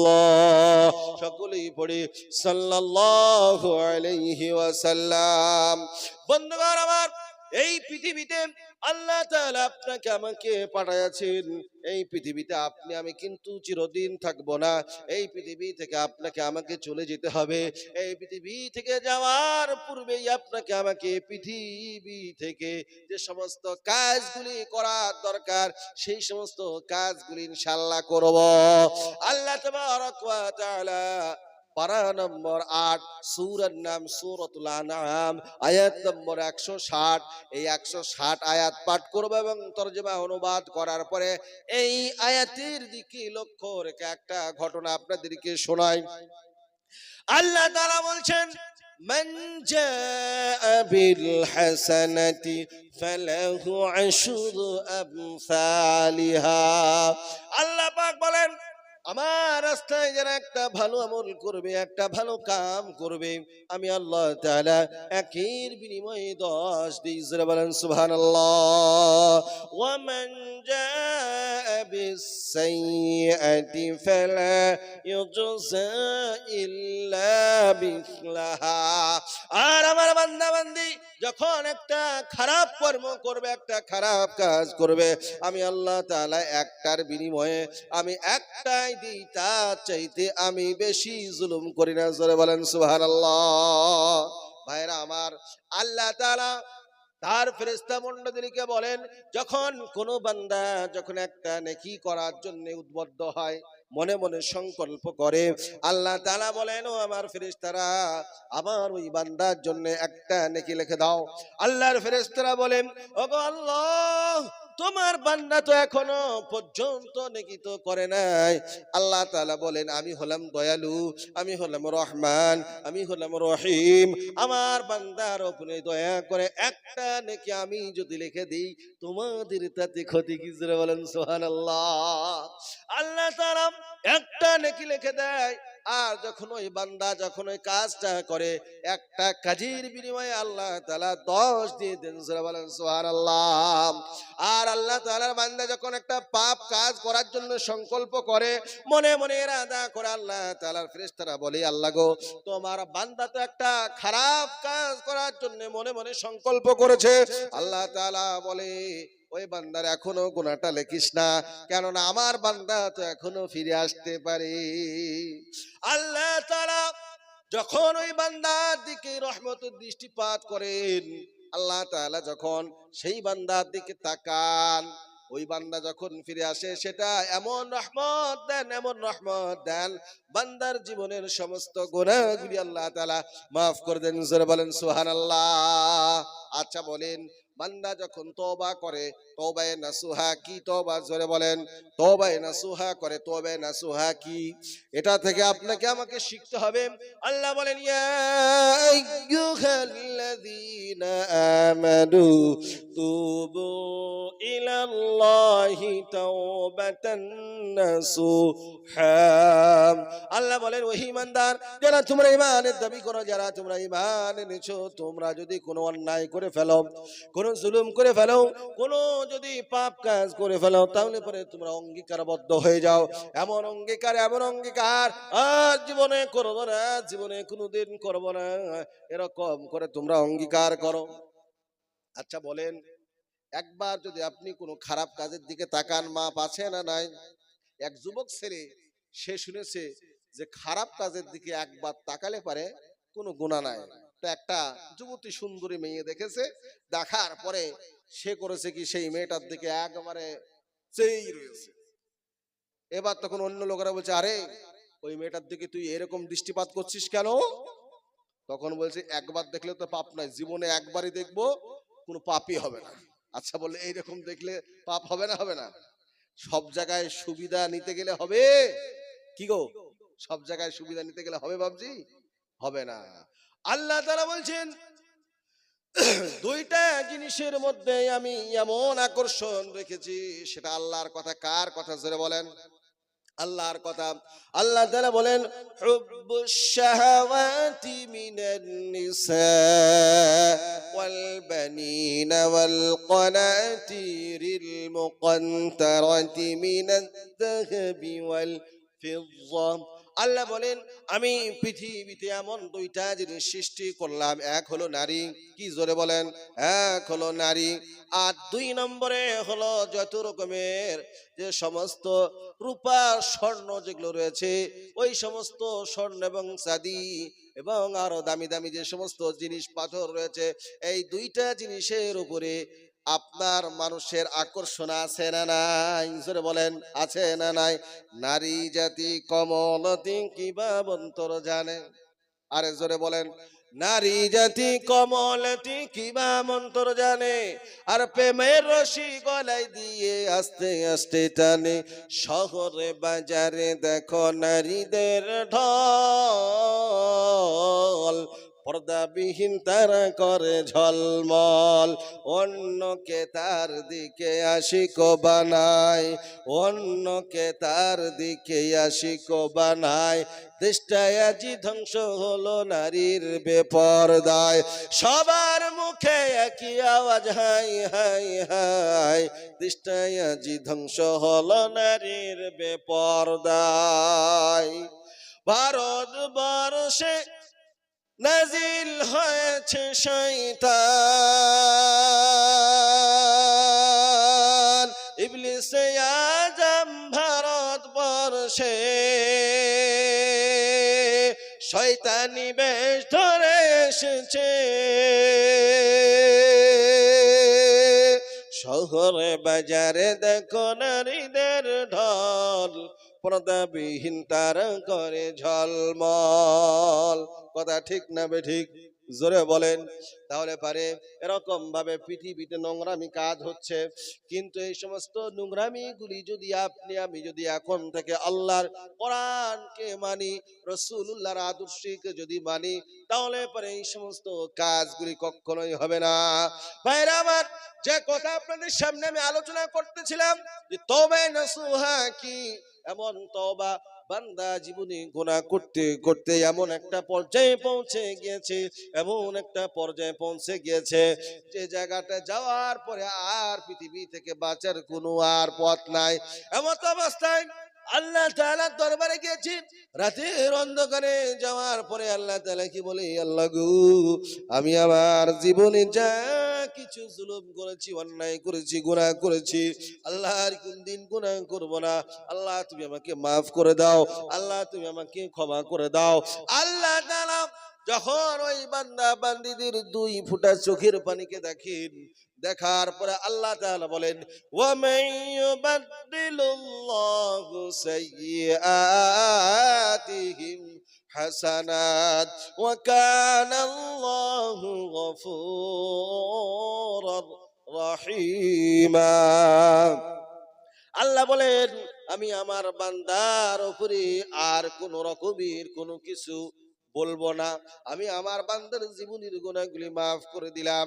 সকলেই পড়ি সাল্লাল্লাহু আলাইহি ওয়াসাল্লাম। বন্ধুগণ আমার, এই পৃথিবীতে আল্লাহ তাআলা আপনাকে আমাকে পাঠাইয়াছেন। এই পৃথিবীতে আপনি আমি কিন্তু চিরদিন থাকবো না। এই পৃথিবী থেকে আপনাকে আমাকে চলে যেতে হবে। এই পৃথিবী থেকে যাওয়ার পূর্বেই আপনাকে আমাকে পৃথিবী থেকে যে সমস্ত কাজগুলি করার দরকার, সেই সমস্ত কাজগুলি ইনশাআল্লাহ করব। আল্লাহ তাবারক ওয়া তাআলা পারা নম্বর 8, সূরার নাম সূরাতুল আনআম, আয়াত নম্বর 160। এই 160 আয়াত পাঠ করব এবং তরজমা অনুবাদ করার পরে এই আয়াতের দিকে লক্ষ্য রেখে একটা ঘটনা আপনাদেরকে শোনাই। আল্লাহ তাআলা বলছেন, মান জাআ বিল হাসানাতি ফালাহু আশরু আমসালিহা। আল্লাহ পাক বলেন, আমার রাস্তায় যারা একটা ভালো আমল করবে, একটা ভালো কাম করবে, আমি আল্লাহ তাআলা একের বিনিময়ে 10 দিই। জোরে বলেন সুবহানাল্লাহ। ওয়া মান জাআ বিস সাইয়্যাতি ফালা ইউজজা ইল্লা বিসলাহা। আর আমার বান্দা বান্দি যখন একটা খারাপ কর্ম করবে, একটা খারাপ কাজ করবে, আমি আল্লাহ তাআলা একটার বিনিময়ে আমি একটাই দিই, তার চাইতে আমি বেশি জুলুম করি না। জোরে বলেন সুবহানাল্লাহ। ভাইরা আমার, আল্লাহ তাআলা তার ফেরেশতা মণ্ডলীকে বলেন, যখন কোন বান্দা যখন একটা নেকি করার জন্য উদ্বুদ্ধ হয়, মনে মনে সংকল্প করে, আল্লাহ তাআলা বলেন, ও আমার ফেরেশতারা, আমার ওই বান্দার জন্য একটা নেকি লিখে দাও। আল্লাহর ফেরেশতারা বলেন, ওগো আল্লাহ, তোমার বান্দা তো এখনো পর্যন্ত নেকি তো করে নাই। আল্লাহ তাআলা বলেন, আমি হলাম দয়ালু, আমি হলাম রহমান, আমি হলাম রহিম। আমার বান্দার উপরে দয়া করে একটা নেকি আমি যদি লিখে দিই, তোমাদের তাতে ক্ষতি কি? জোরে বলেন সুবহানাল্লাহ। আল্লাহ তাআলা একটা নেকি লিখে দেয়। আর যখন ওই বান্দা যখন ওই কাজটা করে, একটা কাজের বিনিময়ে আল্লাহ তাআলা 10 দিয়ে দেন। জোরে বলেন সুবহানাল্লাহ। আর আল্লাহ তাআলার বান্দা যখন একটা পাপ কাজ করার জন্য সংকল্প করে, মনে মনে ইরাদা করে, আল্লাহ তাআলার ফেরেশতারা বলে, আল্লাহ গো, তোমার বান্দা তো একটা খারাপ কাজ করার জন্য মনে মনে সংকল্প করেছে। আল্লাহ তাআলা বলে, ওই বান্দার এখনো গুনাহটা লেখিস না, কেননা আমার বান্দা তো এখনো ফিরে আসতে পারে। আল্লাহ তাআলা যখন ওই বান্দার দিকে রহমতের দৃষ্টিপাত করেন, আল্লাহ তাআলা যখন সেই বান্দার দিকে তাকান, ওই বান্দা যখন ফিরে আসে, সেটা এমন রহমত দেন, এমন রহমত দেন, বান্দার জীবনের সমস্ত গুনাহগুলি আল্লাহ তাআলা মাফ করে দেন। জোরে বলেন সুবহানাল্লাহ। আচ্ছা বলেন, বান্দা যখন তওবা করে, তওবায়ে নাসুহা কি? তওবা, জোরে বলেন, তওবায়ে নাসুহা করে, তওবায়ে নাসুহা কি? এটা থেকে আপনাকে আমাকে শিখতে হবে। আল্লাহ বলেন, ইয়া আইয়ুহাল্লাযীনা আমানু তুবু ইলাল্লাহি তাওবাতান নাসুহা। আল্লাহ বলেন, ওই ঈমানদার যারা তোমরা ঈমানের দাবি করো, যারা তোমরা ঈমান এনেছো, তোমরা যদি কোনো অন্যায় করে ফেলো, কোনো জুলুম করে ফেলো, কোনো যদি পাপ কাজ করে ফেলো, তাহলে পরে তোমরা অঙ্গীকারবদ্ধ হয়ে যাও। এমন অঙ্গীকার, এমন অঙ্গীকার আর জীবনে করবো না, জীবনে কোনোদিন করবো না, এরকম করে তোমরা অঙ্গীকার করো। আচ্ছা বলেন, একবার যদি আপনি কোনো খারাপ কাজের দিকে তাকান, মাপ আছে না নাই? এক যুবক ছেলে, সে শুনেছে যে খারাপ কাজের দিকে একবার তাকালে পারে কোনো গুনাহ নাই। তো একটা যুবতী সুন্দরী মেয়ে দেখেছে, দেখার পরে সে করেছে কি, সেই মেয়েটার দিকে একবারে চেয়েই রয়েছে। এবার তখন অন্য লোকেরা বলছে, আরে ওই মেয়েটার দিকে তুই এরকম দৃষ্টিপাত করছিস কেন? তখন বলছে, একবার দেখলে তো পাপ নাই, জীবনে একবারই দেখবো, কোনো পাপই হবে না। আচ্ছা বলে, এইরকম দেখলে পাপ হবে না? হবে না। সব জায়গায় সুবিধা নিতে গেলে হবে কি গো? সব জায়গায় সুবিধা নিতে গেলে হবে বাবজি? হবে না। আল্লাহ তাআলা বলছেন, দুইটা জিনিসের মধ্যে আমি এমন আকর্ষণ রেখেছি, সেটা আল্লাহর কথা। কার কথা? জোরে বলেন, আল্লাহর কথা। আল্লাহ তাআলা বলেন, হুব্বুশ শাহাওয়াতি মিনান নিসা ওয়াল বানিনা ওয়াল কানাতিরিল মুকান্তারাতি মিনাদ যাহাবি ওয়াল ফিদ্দা। আল্লাহ বলেন, আমি পৃথিবীতে এমন দুইটা জিনিস সৃষ্টি করলাম, এক হলো নারী। কি? জোরে বলেন, এক হলো নারী, আর 2 নম্বরে হলো যত রকমের যে সমস্ত রূপা স্বর্ণ যেগুলো রয়েছে, ওই সমস্ত স্বর্ণ এবং চাঁদি এবং আরো দামি দামি যে সমস্ত জিনিস পাথর রয়েছে, এই দুইটা জিনিসের উপরে আপনার মানুষের আকর্ষণ আছে না নাই? জোরে বলেন, আছে না নাই? নারী জাতি কমলতি কিবা বন্তর জানে। আরে জোরে বলেন, নারী জাতি কমলতি কিবা মন্তর জানে, আর প্রেমের রশি গলায় দিয়ে আস্তে আস্তে টানে। শহরে বাজারে দেখো নারীদের ঢল, পর্দাবিহীন তারা করে ঝলমল। অন্যকে তার দিকে আশিক বানায়, অন্যকে তার দিকে আশিক বানায়। দেশটায় আজি ধ্বংস হলো নারীর বেপরদায়। সবার মুখে একই আওয়াজ, হাই হাই হাই। দেশটায় আজি ধ্বংস হলো নারীর বেপরদায়। ভারতবর্ষে নাজিল হয়েছে শয়তান, ইবলিসে আজম ভারতবর্ষে শয়তানি বেশ ধরে এসেছে। শহরে বাজারে দেখো নারীদের ঢল, পর্দাবিহীন তারা করে ঝলমল। কথা ঠিক না বেঠিক? জোরে বলেন। তাহলে পারে এরকম ভাবে পৃথিবীতে নোংরামি কাজ হচ্ছে, কিন্তু এই সমস্ত নোংরামি গুলি যদি আপনি আমি যদি এখন থেকে আল্লাহর কোরআনকে মানি, রাসূলুল্লাহর আদর্শকে যদি মানি, তাহলে পরে এই সমস্ত কাজগুলি কখনোই হবে না। ভাইরা আমার, যে কথা আপনাদের সামনে আমি আলোচনা করতেছিলাম যে তওবা নসুহা কি, এমন তওবা বান্দা জীবনে গুনাহ করতে করতে এমন একটা পর্যায়ে পৌঁছে গিয়েছে, এমন একটা পর্যায়ে পৌঁছে গিয়েছে যে জায়গাটা যাওয়ার পরে আর পৃথিবী থেকে বাঁচার কোনো আর পথ নাই। এমন অবস্থায় আল্লাহ তাআলার দরবারে গিয়েছি, রাতের অন্ধকারে যাওয়ার পরে আল্লাহ তাআলা কি বলে, আল্লাহ গো, আমি আমার জীবনে যা কিছু জুলুম করেছি, অন্যায় করেছি, গুনাহ করেছি, আল্লাহ আর কোনদিন গুনাহ করব না। আল্লাহ তুমি আমাকে মাফ করে দাও, আল্লাহ তুমি আমাকে ক্ষমা করে দাও। আল্লাহ তাআলা যখন ওই বান্দা বান্দীদের দুই ফোঁটা চোখের পানিকে দেখেন, দেখার পরে আল্লাহ তাআলা বলেন, ওয়া মান ইউবাদদিলুল্লাহু সাইয়্যাতিহিম হাসানাত ওয়া কানাল্লাহু গফুরুর রহিমা। আল্লাহ বলেন, আমি আমার বান্দার উপরে আর কোন রকমের কোনো কিছু বলবো না। আমি আমার বান্দার জীবনের গুনাহগুলি মাফ করে দিলাম।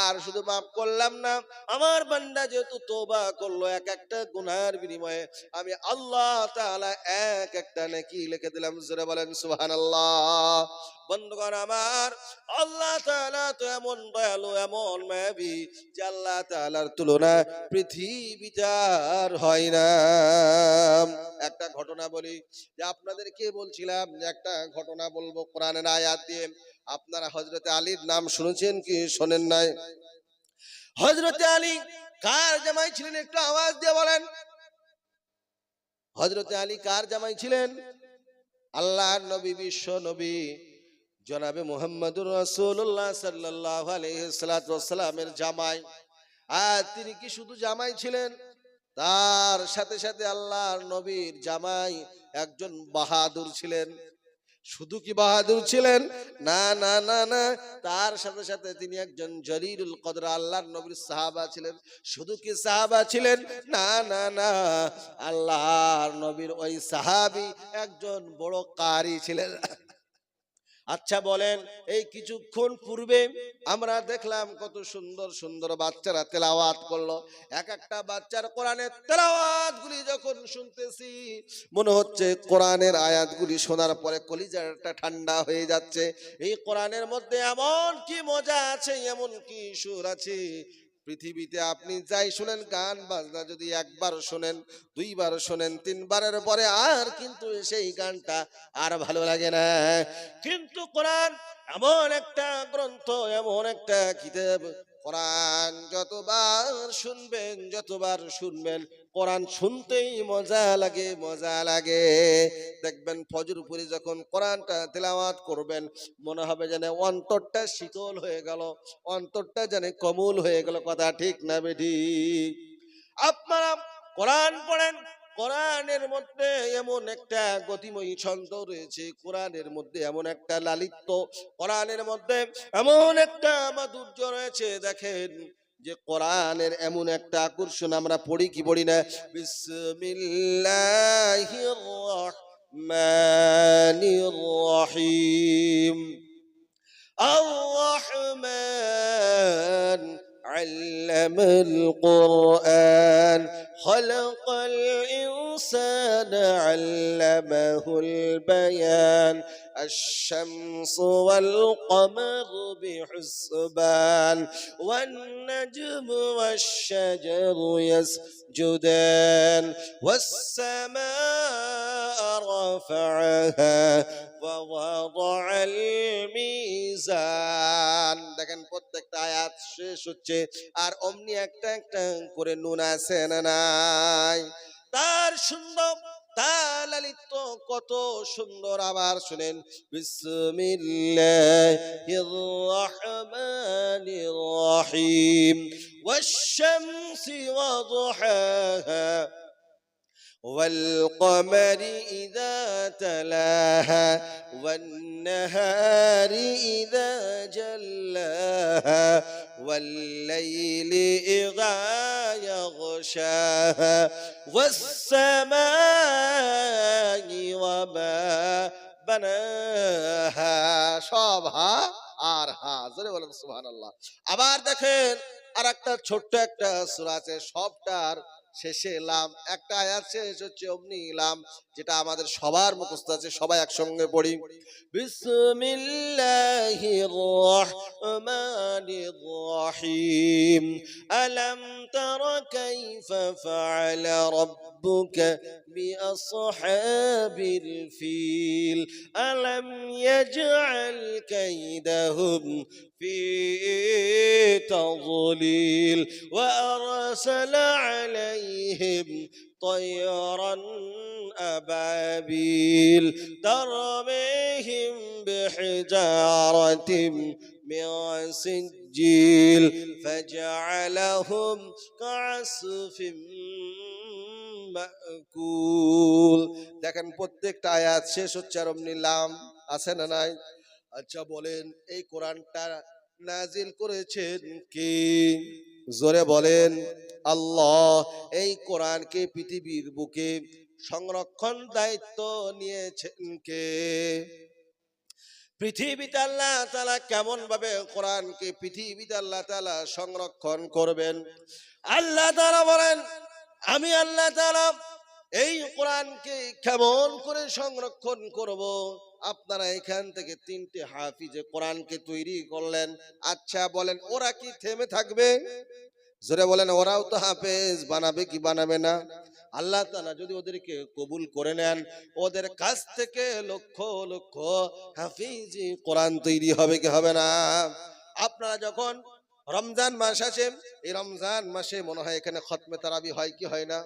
আর শুধু মাফ করলাম না, আমার বান্দা যেহেতু তওবা করলো, এক একটা গুনাহের বিনিময়ে আমি আল্লাহ তাআলা এক একটা নেকি লিখে দিলাম। জোরে বলেন সুবহানাল্লাহ। বন্ধুগণ আমার, আল্লাহ তাআলা তো এমন দয়ালু, এমন মায়াবী যে আল্লাহ তাআলার তুলনা পৃথিবীতে আর হয় না। একটা ঘটনা বলি, যে আপনাদেরকে বলছিলাম যে একটা ঘটনা বলবো কোরআনের আয়াত দিয়ে। আপনারা হযরতে আলীর নাম শুনেছেন কি শোনেন নাই? হযরতে আলী কার জামাই ছিলেন? একটু আওয়াজ দিয়ে বলেন। হযরতে আলী কার জামাই ছিলেন? আল্লাহর নবী, বিশ্ব নবী জনাবে মুহাম্মদুর রাসূলুল্লাহ সাল্লাল্লাহু আলাইহি ওয়াসাল্লামের জামাই। আর তিনি কি শুধু জামাই ছিলেন, তার সাথে সাথে আল্লাহর নবীর জামাই একজন বাহাদুর ছিলেন। শুধু কি বাহাদুর ছিলেন? না না না না, তার সাথে সাথে তিনি একজন জলিলুল কদর আল্লাহর নবীর সাহাবা ছিলেন। শুধু কি সাহাবা ছিলেন? না না না, আল্লাহর নবীর ওই সাহাবী একজন বড় কারি ছিলেন। আচ্ছা বলেন, এই কিছুক্ষণ পূর্বে আমরা দেখলাম কত সুন্দর সুন্দর বাচ্চারা তেলাওয়াত করলো। এক একটা বাচ্চার কোরআনের তেলাওয়াত গুলি যখন শুনতেছি, মনে হচ্ছে কোরআনের আয়াতগুলি শোনার পরে কলিজাটা ঠান্ডা হয়ে যাচ্ছে। এই কোরআনের মধ্যে এমন কি মজা আছে, এমন কি সুর আছে। পৃথিবীতে আপনি যাই শুনেন, গান বাজনা যদি একবার শোনেন, দুইবার শোনেন, তিনবারের পরে আর কিন্তু সেই গানটা আর ভালো লাগে না। কিন্তু কোরআন এমন একটা গ্রন্থ, এমন একটা কিতাব, কোরআন যতবার শুনবেন কোরআন শুনতেই মজা লাগে, মজা লাগে। দেখবেন ফজর পরে যখন কোরআনটা তেলাওয়াত করবেন মনে হবে যেন অন্তরটা শীতল হয়ে গেল, অন্তরটা যেন কোমল হয়ে গেল। কথা ঠিক না বেঠিক? আপনারা কোরআন পড়েন, কোরআনের মধ্যে এমন একটা গতিময়ী ছন্দ রয়েছে, কোরআনের মধ্যে এমন একটা লালিত্য, কোরআনের মধ্যে এমন একটা মাধুর্য রয়েছে। দেখেন যে কোরআনের এমন একটা আকর্ষণ, আমরা পড়ি কি পড়ি না? বিসমিল্লাহির রহমানির রহিম। الرحمن علم القرآن خلق الإنسان علمه البيان الشمس والقمر بحسبان والنجم والشجر يسجدان والسماء رفعها ووضع الميزان। দেখেন প্রত্যেকটা আয়াত শেষ হচ্ছে আর অমনি একটা একটা করে নুন আছে না নাই? তার সুন্দর, তার লালিত্য কত সুন্দর। আবার শুনেন, বিসমিল্লাহির রহমানির রহিম ওয়াশ-শামসি ওয়াদুহাহা والقمر إذا تلاها والنهار إذا جلاها والليل إذا يغشاها والسماء وما بناها। সব হা আর হা, জোরে বলেন সুবহানাল্লাহ। আবার দেখেন আর একটা ছোট্ট একটা সূরা আছে, সবটার শেষে লাম, একটা আয়াত শেষ হচ্ছে অমনি লাম, যেটা আমাদের সবার মুখস্থ আছে। সবাই একসঙ্গে পড়ি, বিসমিল্লাহির রহমানির রহিম আলাম তারা কাইফা ফাআলা রাব্বুকা বিআসহাবিল ফিল আলাম ইয়াজআল কাইদাহুম في تضليل وأرسل عليهم طيرا أبابيل ترميهم بحجارة من سجيل فجعلهم كعصف মাকুল। দেখেন প্রত্যেকটা আয়াত শেষ হচ্ছে আর অমনি লাম আছে না নাই? আচ্ছা বলেন, এই কোরআনটা নাজিল করেছেন কে? জোরে বলেন আল্লাহ। এই কোরআনকে পৃথিবীর বুকে সংরক্ষণ দায়িত্ব নিয়েছেন কে? পৃথিবীতে আল্লাহ তাআলা কেমন ভাবে কোরআনকে পৃথিবীতে আল্লাহ তাআলা সংরক্ষণ করবেন? আল্লাহ তাআলা বলেন, আমি আল্লাহ তাআলা এই কোরআনকে কেমন করে সংরক্ষণ করব। আপনারা এখান থেকে 3টে হাফিজে কোরআনকে তৈরি করলেন। আচ্ছা বলেন, ওরা কি থেমে থাকবে? জোরে বলেন, ওরাও তো হাফেজ বানাবে কি বানাবে না? আল্লাহ তাআলা যদি ওদেরকে কবুল করে নেন, ওদের কাছ থেকে লক্ষ লক্ষ হাফিজি কোরআন তৈরি হবে কি হবে না? আপনারা যখন রমজান মাস আছে, এই রমজান মাসে মনে হয় এখানে খতমে তারাবি হয় কি হয় না?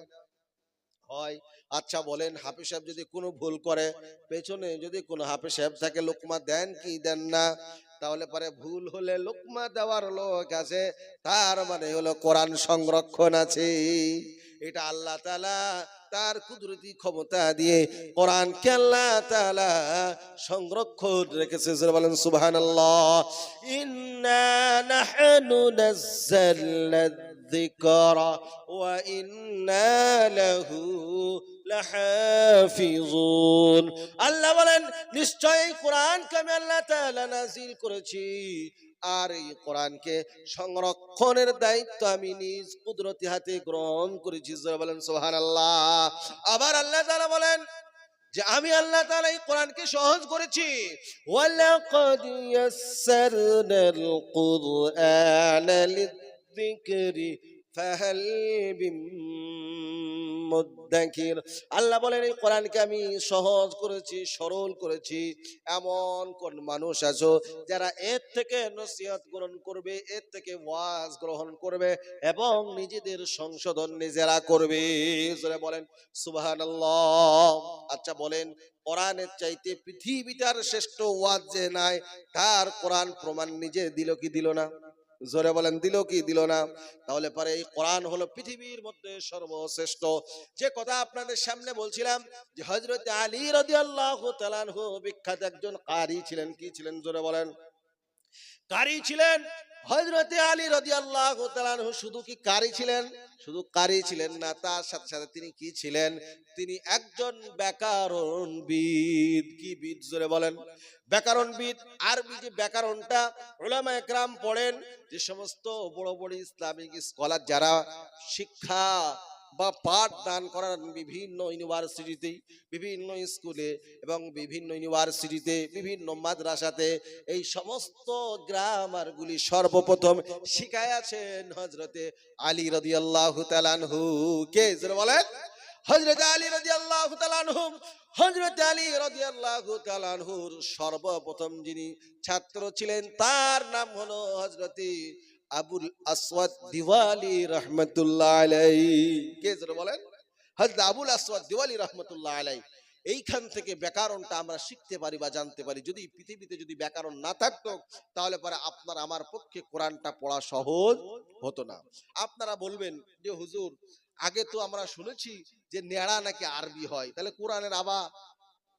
হয়। আচ্ছা বলেন, হাফেজ সাহেব যদি কোনো ভুল করে, পেছনে যদি কোনো হাফেজ সাহেব থাকে, লোকমা দেন কি দেন না? তাহলে পরে ভুল হলে লোকমা দেওয়ার লোক আছে, তার মানে হলো কোরআন সংরক্ষণ আছে। এটা আল্লাহ তাআলা তার কুদরতি ক্ষমতা দিয়ে কোরআনকে আল্লাহ তাআলা সংরক্ষণ রেখেছে। জোরে বলেন সুবহানাল্লাহ। ইন্না নাহনু নাযালনা যিকরা ওয়া ইন্না লাহু লাহাফিজুন। আল্লাহ বলেন, নিশ্চয়ই কোরআনকে আমি আল্লাহ তাআলা নাযিল করেছি, আর এই কোরআনকে সংরক্ষণের দায়িত্ব আমি নিজ কুদরতি হাতে গ্রহণ করেছি। বলেন সুবহানাল্লাহ। আবার আল্লাহ তাআলা বলেন যে আমি আল্লাহ তাআলা এই কোরআনকে সহজ করেছি। ওয়ালাকাদ ইয়াসসারনাল কুরআনা লিযিকরি ফাহাল মিন মুদ্দাকির। দেখেন আল্লাহ বলেন এই কোরআনকে আমি সহজ করেছি, সরল করেছি। এমন কোন মানুষ আছো যারা এর থেকে নসিহত গ্রহণ করবে, এর থেকে ওয়াজ গ্রহণ করবে এবং নিজেদের সংশোধন নিজেরা করবে? জোরে বলেন সুবহানাল্লাহ। আচ্ছা বলেন, কোরআনের চাইতে পৃথিবীটার শ্রেষ্ঠ ওয়াজ যে নাই, তার কোরআন প্রমাণ নিজে দিল কি দিল না? জোরে বলেন দিল কি দিল না? তাহলে পরে এই কোরআন হলো পৃথিবীর মধ্যে সর্বশ্রেষ্ঠ। যে কথা আপনাদের সামনে বলছিলাম যে হযরত আলী রাদিয়াল্লাহু তাআলা আনহু বিখ্যাত একজন কারি ছিলেন। কি ছিলেন? জোরে বলেন। কারি ছিলেন। হযরত আলী রাদিয়াল্লাহু তাআলা আনহু শুধু কি কারি ছিলেন? শুধু কারি ছিলেন না, তার সাথে সাথে তিনি কি ছিলেন? তিনি একজন ব্যাকরণবিদ। কি বিদ? জোরে বলেন। ব্যাকরণবিদ। আরবি যে ব্যাকরণটা উলামায়ে কেরাম পড়েন, যে সমস্ত বড় বড় ইসলামিক স্কলার যারা শিক্ষা বা পাঠ দান করার বিভিন্ন ইউনিভার্সিটিতে, বিভিন্ন স্কুলে এবং বিভিন্ন ইউনিভার্সিটিতে, বিভিন্ন মাদ্রাসাতে এই সমস্ত গ্রামারগুলি সর্বপ্রথম শিখাইয়াছেন হযরতে আলী রাদিয়াল্লাহু তাআলা আনহু। কে? জোরে বলেন। হযরত আলী রাদিয়াল্লাহু তাআলা আনহু। হযরত আলী রাদিয়াল্লাহু তাআলা আনহুর সর্বপ্রথম যিনি ছাত্র ছিলেন তার নাম হলো হযরতে আবুল আসওয়াদ দিওয়ালি রাহমাতুল্লাহ আলাইহি। কে? জোরে বলেন। হযরত আবুল আসওয়াদ দিওয়ালি রাহমাতুল্লাহ আলাইহি। এইখান থেকে ব্যাকরণটা আমরা শিখতে পারি বা জানতে পারি। যদি পৃথিবীতে যদি ব্যাকরণ না থাকতো তাহলে পরে আপনার আমার পক্ষে কোরআনটা পড়া সহজ হতো না। আপনারা বলবেন যে হুজুর, আগে তো আমরা শুনেছি যে নেড়া নাকি আরবি হয়, তাহলে কোরআনের আবার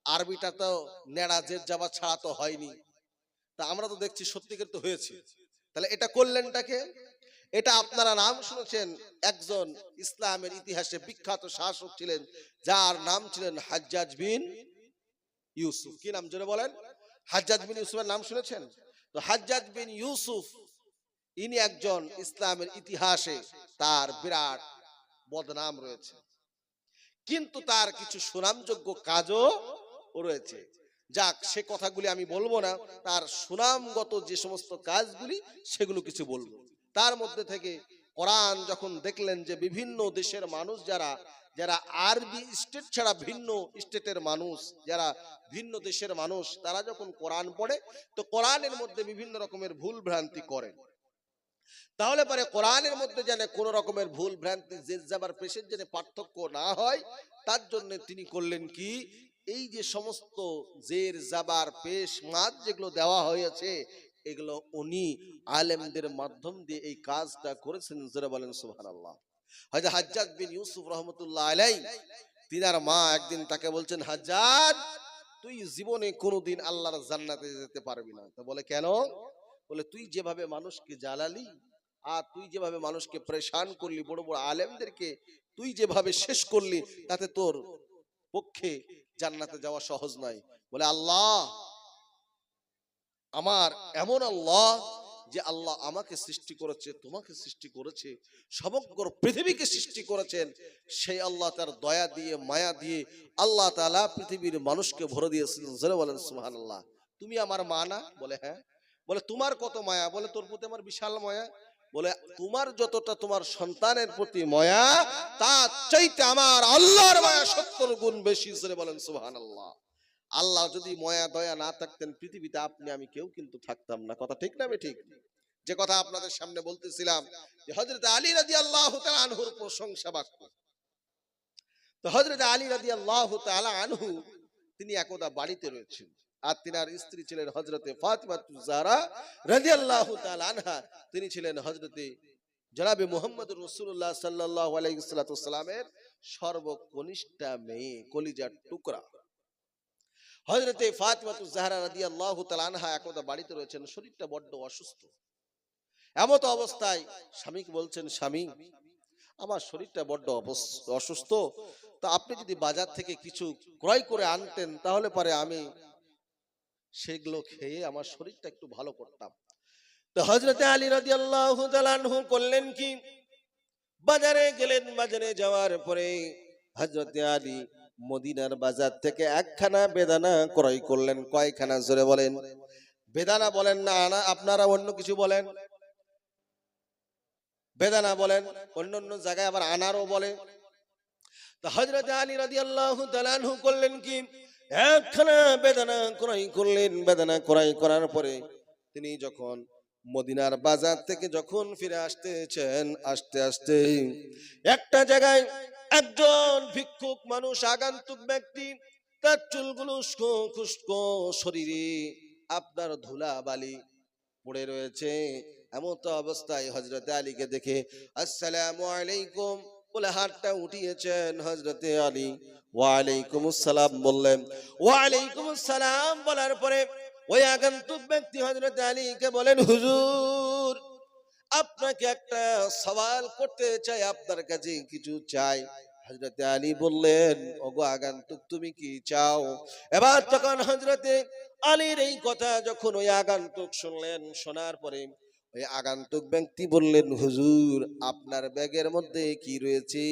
আরবিটা তো নেড়া জের জাবা ছাড়া তো হয়নি। তা আমরা তো দেখছি সত্যিকার তো হয়েছে। তাহলে এটা করলেনটাকে? এটা আপনারা নাম শুনেছেন, একজন ইসলামের ইতিহাসে বিখ্যাত শাসক ছিলেন যার নাম ছিলেন হাজ্জাজ বিন ইউসুফ। কি নাম? জোরে বলেন। হাজ্জাজ বিন ইউসুফের নাম শুনেছেন? তো হাজ্জাজ বিন ইউসুফ ইনি একজন ইসলামের ইতিহাসে তার বিরাট বদনাম রয়েছে, কিন্তু তার কিছু সুনামযোগ্য কাজও রয়েছে। যাক, সে কথাগুলি আমি বলবো না, তার সুনামগত যে সমস্ত কাজগুলি সেগুলো কিছু বলবো। তার মধ্যে থেকে কোরআন যখন দেখলেন যে বিভিন্ন দেশের মানুষ যারা যারা আরবি স্টেট ছাড়া ভিন্ন স্টেটের মানুষ, যারা ভিন্ন দেশের মানুষ, তারা যখন কোরআন পড়ে তো কোরআনের মধ্যে বিভিন্ন রকমের ভুল ভ্রান্তি করে। তাহলে পরে কোরআনের মধ্যে যেন কোন রকমের ভুল ভ্রান্তি জের জাবার পেশের যেন পার্থক্য না হয়, তার জন্য তিনি করলেন কি, এই যে সমস্ত জের জাবার পেশ মাদ যেগুলো দেওয়া হয়েছে এগুলো উনি আলেমদের মাধ্যম দিয়ে এই কাজটা করেছেন। যারা বলেন সুবহানাল্লাহ। হযরত হাজ্জাজ বিন ইউসুফ রাহমাতুল্লাহ আলাইহি, তিনার মা একদিন তাকে বলছেন, হাজ্জাজ, তুই জীবনে কোনোদিন আল্লাহর জান্নাতে যেতে পারবি না। তো বলে কেন? বলে তুই যেভাবে মানুষকে জ্বালালি আর তুই যেভাবে মানুষকে পরেশান করলি, বড় বড় আলেমদেরকে তুই যেভাবে শেষ করলি, তাতে তোর পক্ষে জান্নাতে যাওয়া সহজ নয়। বলে আল্লাহ, আমার এমন আল্লাহ যে আল্লাহ আমাকে সৃষ্টি করেছে, তোমাকে সৃষ্টি করেছে, সমগ্র পৃথিবীকে সৃষ্টি করেছেন, সেই আল্লাহ তার দয়া দিয়ে মায়া দিয়ে আল্লাহ তাআলা পৃথিবীর মানুষকে ভরে দিয়েছেন। যারা বলেন সুবহানাল্লাহ। তুমি আমার মা না? বলে হ্যাঁ। বলে তোমার কত মায়া? বলে তোর প্রতি আমার বিশাল মায়া। বলে তোমার যতটা তোমার সন্তানের প্রতি মায়া, তার চাইতে আমার আল্লাহর মায়া 70 গুণ বেশি। যারা বলেন সুবহানাল্লাহ। আল্লাহ যদি মায়া দয়া না থাকতেন পৃথিবীতে আপনি আমি কেউ কিন্তু থাকতাম না। কথা ঠিক না ঠিক? যে কথা আপনাদের সামনে বলতেছিলাম যে হযরত আলী রাদিয়াল্লাহু তাআলা আনহুর প্রশংসা বাক্য। তো হযরত আলী রাদিয়াল্লাহু তাআলা আনহু তিনি একদা বাড়িতে রয়েছেন, আর তিনার স্ত্রী ছিলেন হযরতে ফাতিমাতুজ জাহরা রাদিয়াল্লাহু তাআলা আনহা। তিনি ছিলেন হযরতে জনাবে মুহাম্মদুর রাসূলুল্লাহ সাল্লাল্লাহু আলাইহি ওয়াসাল্লামের সর্বকনিষ্ঠ মেয়ে, কলিজার টুকরা। হযরতে ফাতিমাতুজ জাহরা রাদিয়াল্লাহু তাআলা আনহা একদা বাড়িতে রয়েছেন, শরীরটা বড্ড অসুস্থ। এমত অবস্থায় স্বামীকে বলছেন, স্বামী, আমার শরীরটা বড্ড অসুস্থ, তা আপনি যদি বাজার থেকে কিছু ক্রয় করে আনতেন তাহলে পরে আমি সেগুলো খেয়ে আমার শরীরটা একটু ভালো করতাম। তো হযরতে আলী রাদিয়াল্লাহু তাআলা আনহু করলেন কি, বাজারে গেলেন। বাজারে যাওয়ার পরে হযরতে আলী মদিনার বাজার থেকে একখানা বেদানা ক্রয় করলেন। কয়খানা? জোরে বলেন। বেদানা বলেন না আপনারা অন্য কিছু বলেন? বেদানা বলেন, অন্য অন্য জায়গায় আবার আনারও বলে। তা হযরত আলী রাদিয়াল্লাহু তাআলা আনহু করলেন কি, একখানা বেদনা ক্রয় করলেন। বেদনা ক্রয় করার পরে তিনি যখন মদিনার বাজার থেকে যখন ফিরে আসতেছেন, আসতে আসতে একটা জায়গায় একজন ভিক্ষুক মানুষ, আগন্তুক ব্যক্তি, তার চুলগুলো উস্কো খুস্কো, শরীরে আপনার ধুলা বালি পড়ে রয়েছে। এমন তো অবস্থায় হযরত আলীকে দেখে আসসালামু আলাইকুম বলে হাতটা উঠিয়েছেন হযরতে আলী। ওয়া আলাইকুম আসসালাম বললেন। ওয়া আলাইকুম আসসালাম বলার পরে ওই আগন্তুক ব্যক্তি হযরত আলীকে বলেন, হুজুর আপনাকে একটা সওয়াল করতে চাই, আপনার কাছে কিছু চাই। হযরতে আলী বললেন, ওগো আগন্তুক তুমি কি চাও? এবার তখন হযরতে আলীর এই কথা যখন ওই আগন্তুক শুনলেন, শোনার পরে ওই আগন্তুক ব্যক্তি বললেন, হুজুর আপনার ব্যাগের মধ্যে কি রয়েছে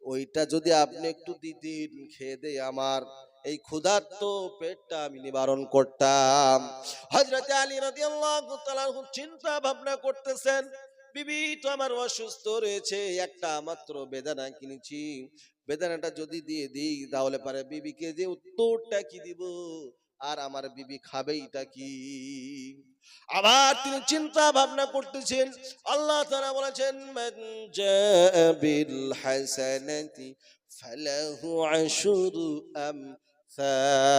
ওইটা যদি আপনি একটু দিতেন, খেয়ে দে আমার এই ক্ষুধার্ত পেটটা আমি নিবারণ করতাম। হযরত আলী রাদিয়াল্লাহু তাআলা চিন্তা ভাবনা করতেছেন, বিবি তো আমার অসুস্থ রয়েছে, একটা মাত্র বেদানা কিনেছি, বেদানাটা যদি দিয়ে দিই তাহলে পারে বিবিকে যে উত্তরটা কি দিব, আর আমার বিবি খাবেইটা কি? আবার তিনি চিন্তা ভাবনা করতেছেন। আল্লাহ তাআলা বলেছেন, মান জাবিল হাসানাতি ফালাহু আশরু আমসালিহা।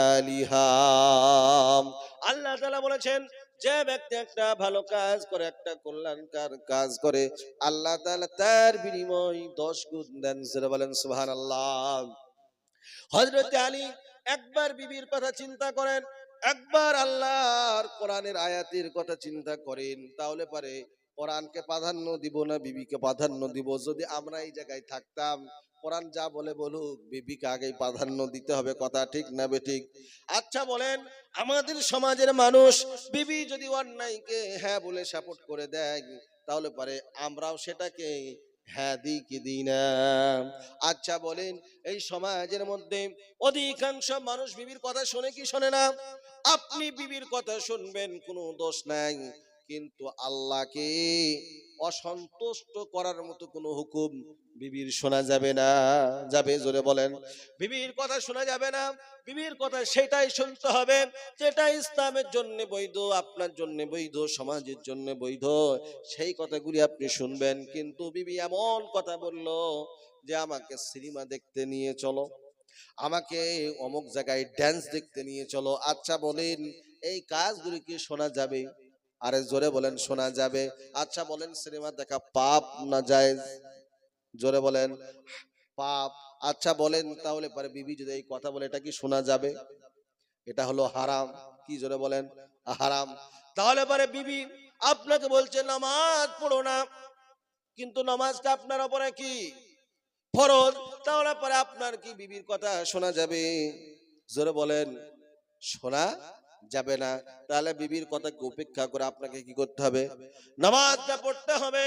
আল্লাহ তাআলা বলেছেন, যে ব্যক্তি একটা ভালো কাজ করে, একটা কল্যাণকর কাজ করে, আল্লাহ তাআলা তার বিনিময় 10 গুণ দেন। যারা বলেন সুবহানাল্লাহ। হযরত আলী একবার বিবির কথা চিন্তা করেন, একবার আল্লাহর কোরআনের আয়াতের কথা চিন্তা করেন, তাহলে পারে কোরআনকে প্রাধান্য দিব না বিবিকে প্রাধান্য দিব? যদি আমরা এই জায়গায় থাকতাম, কোরআন যা বলে বলুক, বিবিকে আগেই প্রাধান্য দিতে হবে। কথা ঠিক না বেঠিক? আচ্ছা বলেন, আমাদের সমাজের মানুষ বিবি যদি অন্যায়কে হ্যাঁ বলে সাপোর্ট করে দেয়, তাহলে পারে আমরাও সেটাকে হ্যাঁ দিই কি দিই না? আচ্ছা বলেন, এই সমাজের মধ্যে অধিকাংশ মানুষ বিবির কথা শোনে কি শোনে না? আপনি বিবির কথা শুনবেন, কোনো দোষ নাই, কিন্তু আল্লাহকে অসন্তুষ্ট করার মতো কোনো হুকুম বিবির শোনা যাবে না। যাবে? জোরে বলেন। বিবির কথা শোনা যাবে না। বিবির কথা সেটাই শুনতে হবে যেটা ইসলামের জন্য বৈধ, আপনার জন্য বৈধ, সমাজের জন্য বৈধ, সেই কথাগুলি আপনি শুনবেন। কিন্তু বিবি এমন কথা বললো যে আমাকে সিনেমা দেখতে নিয়ে চলো, আমাকে অমুক জায়গায় ড্যান্স দেখতে নিয়ে চলো। আচ্ছা বলেন, এই কাজগুলি কি শোনা যাবে? আরে জোরে বলেন, শোনা যাবে? আচ্ছা বলেন, সিনেমা দেখা পাপ না জায়েজ? জোরে বলেন, পাপ। আচ্ছা বলেন, তাহলে পরে বিবি যদি এই কথা বলে, এটা কি শোনা যাবে? এটা হলো হারাম। কি? জোরে বলেন, হারাম। তাহলে পরে বিবি আপনাকে বলছে নামাজ পড়ো না, কিন্তু নামাজটা আপনার উপরে কি? ফরজ। তাহলে পরে আপনার কি বিবির কথা শোনা যাবে? জোরে বলেন, শোনা যাবে না। তাহলে বিবির কথাকে উপেক্ষা করে আপনাকে কি করতে হবে? নামাজটা পড়তে হবে।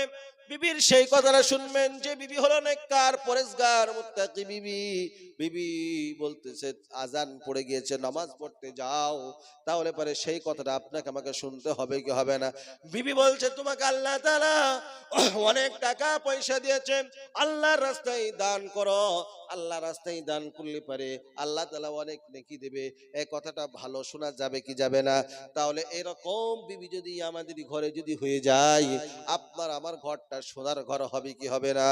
বিবির সেই কথাটা শুনবেন যে বিবি হলো নেককার, পরেজগার, মুত্তাকি বিবি। বিবি বলতেছে আজান পড়ে গিয়েছে, নামাজ পড়তে যাও, তাহলে পরে সেই কথাটা আপনাকে আমাকে শুনতে হবে কি হবে না? বিবি বলছে তোমাকে আল্লাহ তাআলা অনেক টাকা পয়সা দিয়েছে, আল্লাহর রাস্তায় দান করো, আল্লাহর রাস্তায় দান করলে পারে আল্লাহ তাআলা অনেক নেকি দেবে। এই কথাটা ভালো শোনা যাবে কি যাবে না? তাহলে এরকম বিবি যদি আমাদের ঘরে যদি হয়ে যায়, আপনার আমার ঘরটা সোনার ঘর হবে কি হবে না?